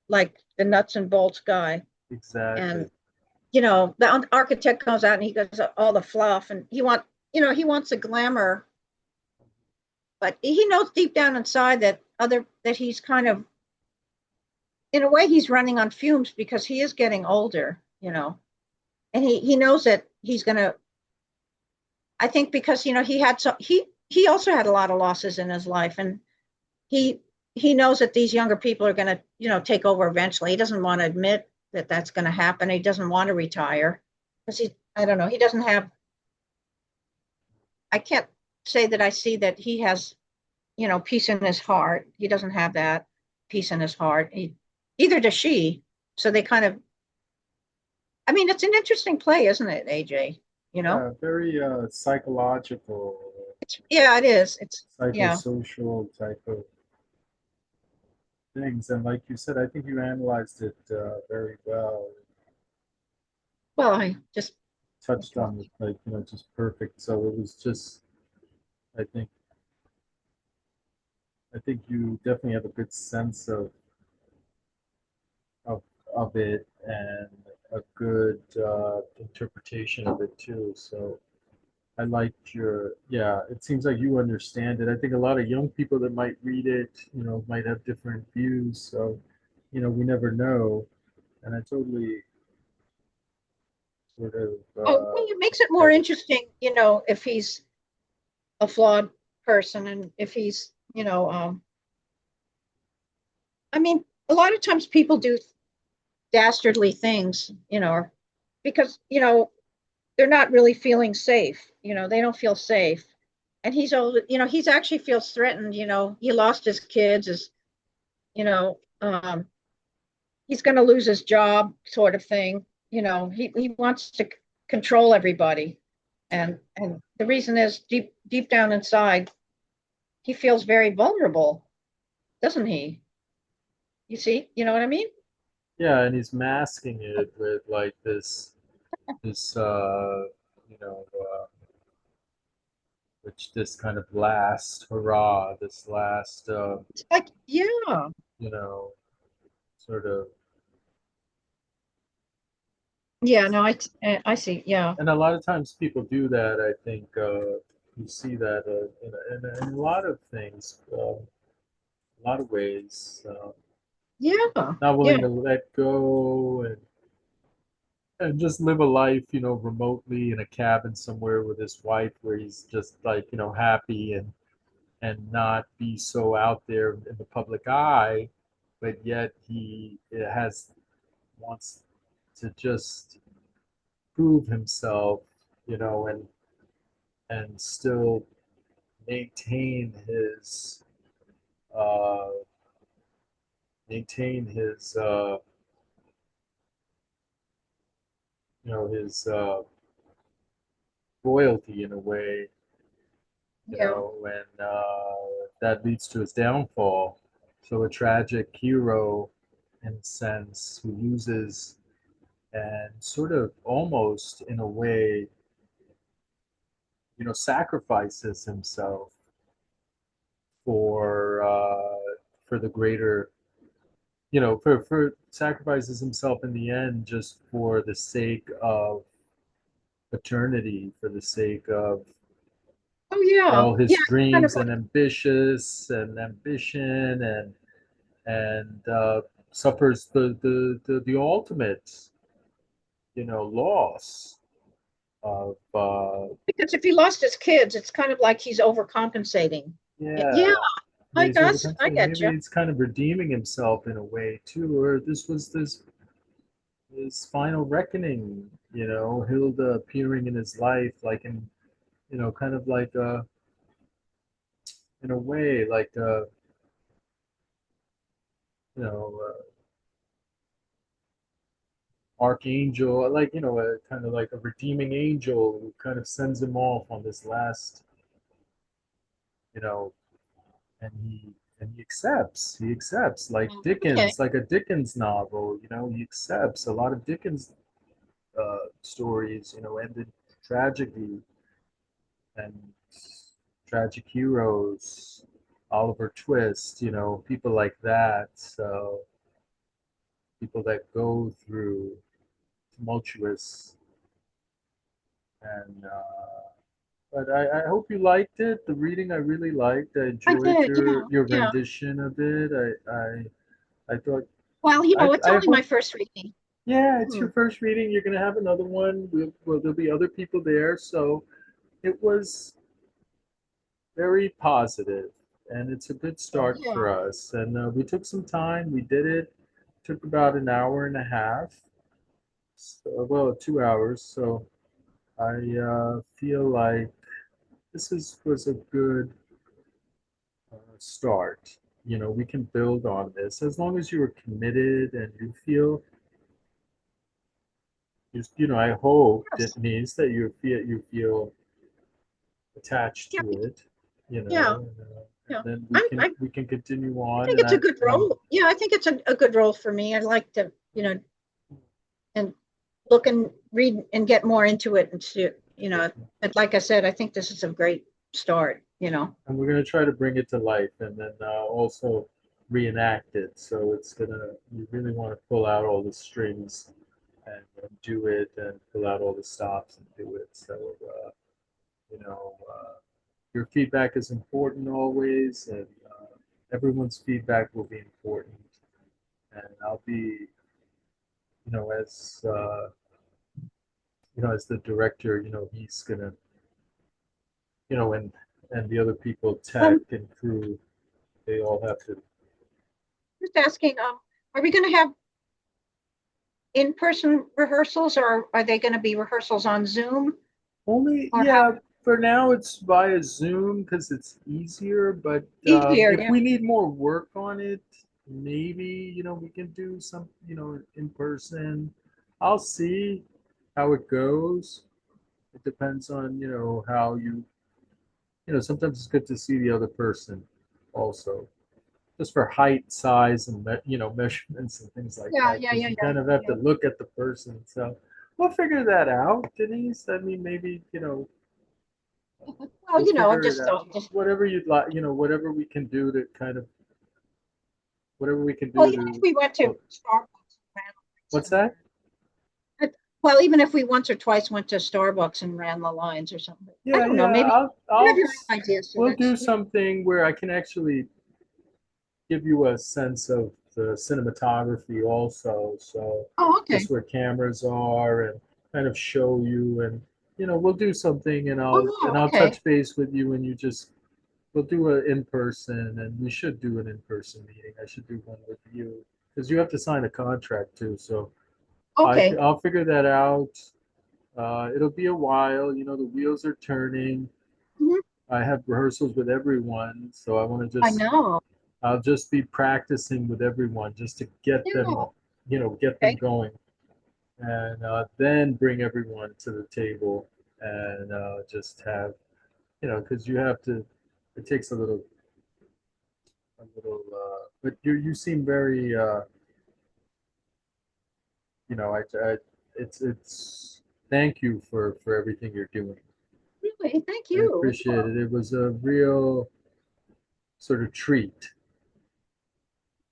like the nuts and bolts guy. Exactly. And the architect comes out and he does all the fluff, and he wants the glamour, but he knows deep down inside that he's kind of, in a way, he's running on fumes because he is getting older. And he knows that he's gonna. I think because he also had a lot of losses in his life, and he he knows that these younger people are going to take over eventually. He doesn't want to admit that that's going to happen. He doesn't want to retire because I don't know, he doesn't have. I can't say that I see that he has peace in his heart. He doesn't have that peace in his heart. Either does she. So they kind of. I mean, it's an interesting play, isn't it, AJ? You know, Yeah, very psychological, yeah, it is. Yeah. psychosocial type of things. And like you said, I think you analyzed it very well. Well, I just. Touched on it like just perfect. So it was just, I think, you definitely have a good sense of of it, and a good interpretation of it too. So I liked yeah, it seems like you understand it. I think a lot of young people that might read it, might have different views. So, we never know. And I totally sort of Oh, well, it makes it more get it. interesting, if he's a flawed person and if he's, I mean, a lot of times people do dastardly things, because, they're not really feeling safe. They don't feel safe. And he's actually feels threatened. He lost his kids, you know, um, he's going to lose his job, sort of thing. He wants to control everybody, and the reason is deep down inside, he feels very vulnerable, doesn't he? You know what I mean? Yeah, and he's masking it with like this which this kind of last hurrah, this last It's like, yeah, you know, sort of. yeah, no, I see, yeah, And a lot of times people do that. I think you see that in a lot of things, a lot of ways. yeah, Not willing yeah, to let go and just live a life, remotely in a cabin somewhere with his wife, where he's just like, happy and not be so out there in the public eye, but yet he has wants to just prove himself, and still maintain uh, his his royalty in a way, yeah, and that leads to his downfall. So a tragic hero, in a sense, who loses and sort of almost in a way, sacrifices himself for the greater, for sacrifices himself in the end just for the sake of eternity, for the sake of oh yeah, all yeah, his kind of dreams and like, ambition, and suffers the ultimate, loss of because if he lost his kids, it's kind of like he's overcompensating. Yeah, yeah. Yeah, I he's guess I overcompensating. get Maybe you. he's kind of redeeming himself in a way too, or this was his final reckoning. Hilda appearing in his life, like kind of like in a way, like you know, archangel, like a kind of like a redeeming angel who kind of sends him off on this last, you know, and he accepts. He accepts like Okay. Dickens, like a Dickens novel. He accepts a lot of Dickens stories. Ended tragically, and tragic heroes, Oliver Twist. People like that. So people that go through tumultuous and but I hope you liked it. The reading I really liked. I I enjoyed did, your yeah. rendition of it. I thought Well, it's I only my hope, first reading. yeah, it's Hmm. your first reading. You're gonna have another one. Well, there'll be other people there, so it was very positive, and it's a good start Yeah. for us. And we took some time. We did it. Took about an hour and a half. So, well, 2 hours. So I feel like was a good start. We can build on this as long as you are committed and you feel. I hope Yes. that means that you feel attached Yeah. to it. Yeah. And Yeah. then we I, can I, we can continue I on. think And it's a good I'm role. Yeah, I think it's a good role for me. I'd like to, and look and read and get more into it and see, but like I said, I think this is a great start. and we're gonna try to bring it to life, and then also reenact it. So you really want to pull out all the strings and do it, and pull out all the stops and do it. So you know. Your feedback is important always, and everyone's feedback will be important. And I'll be, as as the director, he's gonna, and the other people, tech Um, and crew, they all have to. just asking, are we going to have in-person rehearsals, or are they going to be rehearsals on Zoom, Only, or how yeah. For now, it's via Zoom because it's easier. But easier? if Yeah. we need more work on it, maybe, we can do some, in person. I'll see how it goes. It depends on, how sometimes it's good to see the other person also, just for height, size, and measurements and things like Yeah, that, yeah, because yeah, you yeah, kind of have to yeah. look at the person. So we'll figure that out, Denise. I mean, maybe, Well, we'll I figure it just out. thought, just Whatever you'd like, whatever we can do to kind of, whatever we can well, do even if we went to, to Starbucks and ran what's lines and that? well, even if we once or twice went to Starbucks and ran the lines or something. I Yeah, don't know. yeah. Maybe you have your own ideas, so We'll that's do something where I can actually give you a sense of the cinematography also. So oh, okay. just where cameras are and kind of show you, and we'll do something, and Oh, I'll wow, okay. touch base with you, and we'll do an in person, and we should do an in person meeting. I should do one with you because you have to sign a contract too. So Okay. I'll figure that out. It'll be a while. The wheels are turning. Mhm. I have rehearsals with everyone, so I want to I just know. I'll just be practicing with everyone just to get them, Yeah. get them Okay. going, and then bring everyone to the table and just have, because you have to. It takes a little. But you seem very, I it's. Thank you for everything you're doing. Really, thank I you as appreciate well. it. It was a real sort of treat,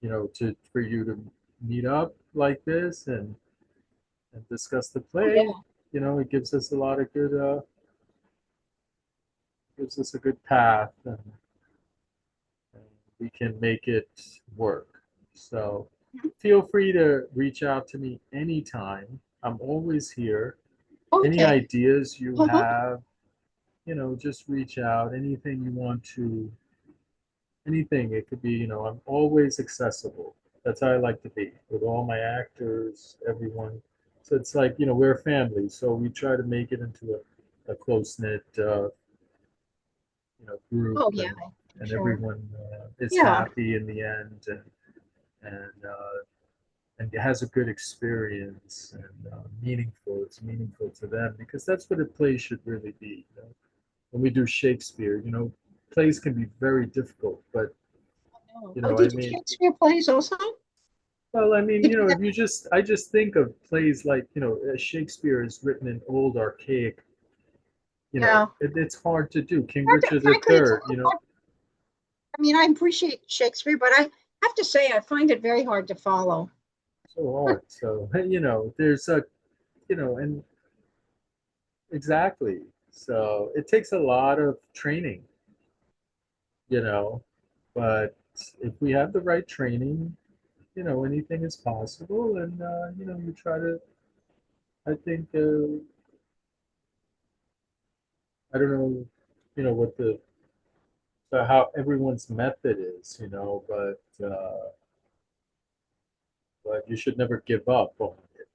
to for you to meet up like this and discuss the Oh, play. yeah. It gives us a lot of good, gives us a good path, and we can make it work. So feel free to reach out to me anytime. I'm always here. Any Okay. ideas you Uh-huh. have, just reach out. Anything you want to, anything. It could be, I'm always accessible. That's how I like to be with all my actors, everyone. So it's like, we're a family. So we try to make it into a close knit, group, Oh, yeah, I'm and sure. everyone is Yeah. happy in the end, and has a good experience, and meaningful. It's meaningful to them because that's what a play should really be. When we do Shakespeare, plays can be very difficult, but Oh, oh, I did you mean, Shakespeare plays also? well, I mean, Did you if I just think of plays like, Shakespeare is written in old, archaic, yeah. it's hard to do. King Richard the Frankly, it's a Third, little hard. I mean, I appreciate Shakespeare, but I have to say I find it very hard to follow. so hard. So, there's a, and exactly. So it takes a lot of training, you know, but if we have the right training, anything is possible. And, you try to, I think, I don't know, what how everyone's method is, but you should never give up on it,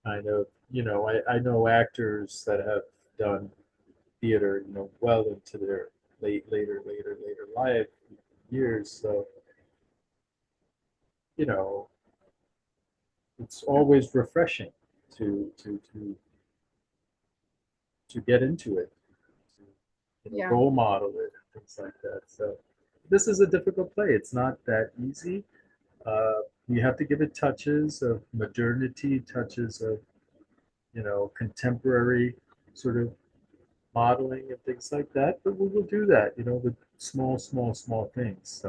kind of, I know actors that have done theater, well into their later life years. So, you know, it's always refreshing to to to to get into it, to Yeah. role model it and things like that. So this is a difficult play. It's not that easy. Uh, you have to give it touches of modernity, touches of contemporary sort of modeling and things like that. But we will do that, with small things.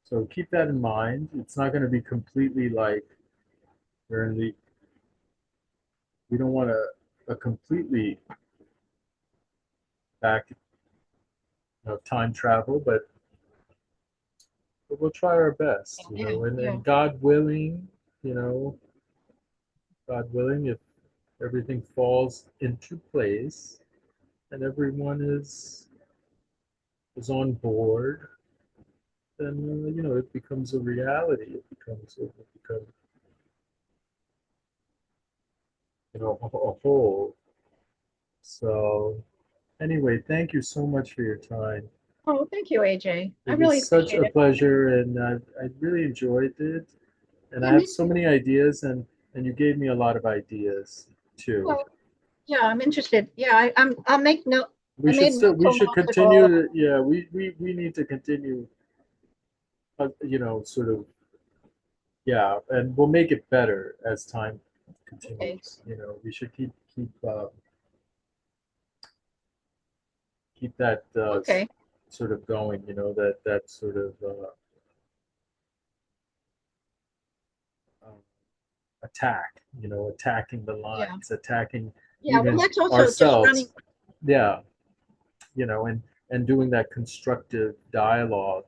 So keep that in mind. It's not going to be completely like we're in the. We don't want a completely back, time travel, but we'll try our best, Yeah. and Yeah. God willing, you know, God willing, if everything falls into place and everyone is on board, then it becomes a reality. It becomes a whole. So anyway, thank you so much for your time. Oh, thank you, AJ. I It really was such appreciate a it. pleasure, and I really enjoyed it. And Yeah, I have me so too. many ideas, and you gave me a lot of ideas too. Well, yeah, I'm interested. Yeah, I'll make note. I made We mental should notes of all continue of them. to, yeah, we need to continue, you know, sort of, yeah, and we'll make it better as time Okay. continues. You know, we should keep that Okay. sort of going. You know, that sort of um, attack. You know, attacking the Yeah. lines, attacking Yeah. Well, even that's also just running. ourselves. Yeah, you know, and doing that constructive dialogue.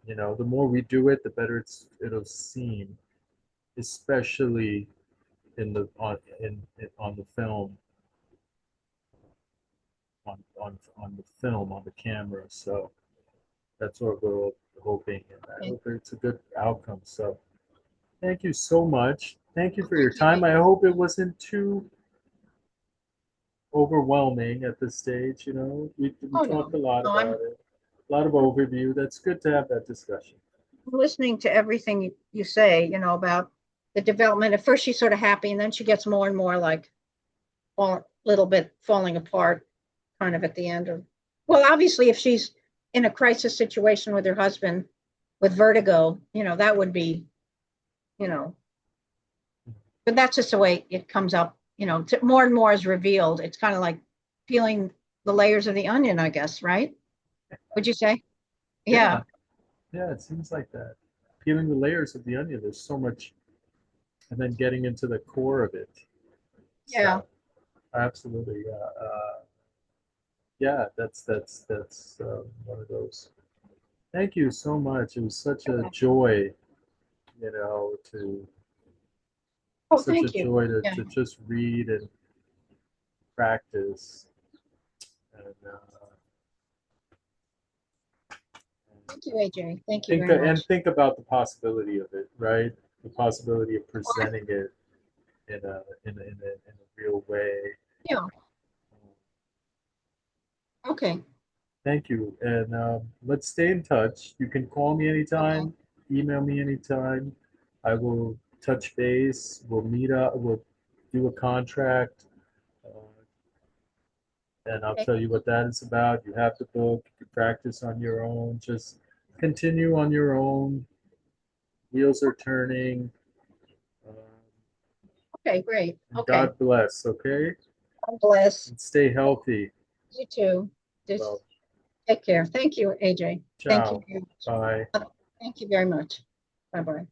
You know, the more we do it, the better it'll seem, especially in the on the film, on the film, on the camera. So that's what we're hoping, and I Okay. hope it's a good outcome. So thank you so much. Thank you Well, for your thank you, time. I AJ. hope it wasn't too overwhelming at this stage. You know, we Oh talked no, a lot no, about it, a lot of overview. That's good to have that discussion. I'm listening to everything you say. About the development. At first, she's sort of happy, and then she gets more and more like a little bit falling apart, kind of at the end. Or, well, obviously, if she's in a crisis situation with her husband with vertigo, that would be, you know, but that's just the way it comes up. More and more is revealed. It's kind of like peeling the layers of the onion, I guess, right? Would you say? Yeah, Yeah, yeah, it seems like that. Peeling the layers of the onion, there's so much, and then getting into the core of it. yeah. So absolutely, yeah, that's one of those. Thank you so much. It was such a joy, you know, to Oh, such a thank you. joy Yeah. to just read and practice and Thank you, AJ. Thank you think very much. about the possibility of it, right? The possibility of presenting it in a real way. Yeah. Okay. Thank you, and let's stay in touch. You can call me Okay. anytime, email me anytime. I will touch base. We'll meet up. We'll do a contract, and I'll Okay. tell you what that is about. You have the book. You can practice on your own. Just continue on your own. Wheels are turning. Um, Okay. Great. and Okay. God bless. Okay, God bless. and stay healthy. You too. Just Well, take care. Thank you, AJ. Thank you. ciao. Bye. Thank you very much. Bye bye.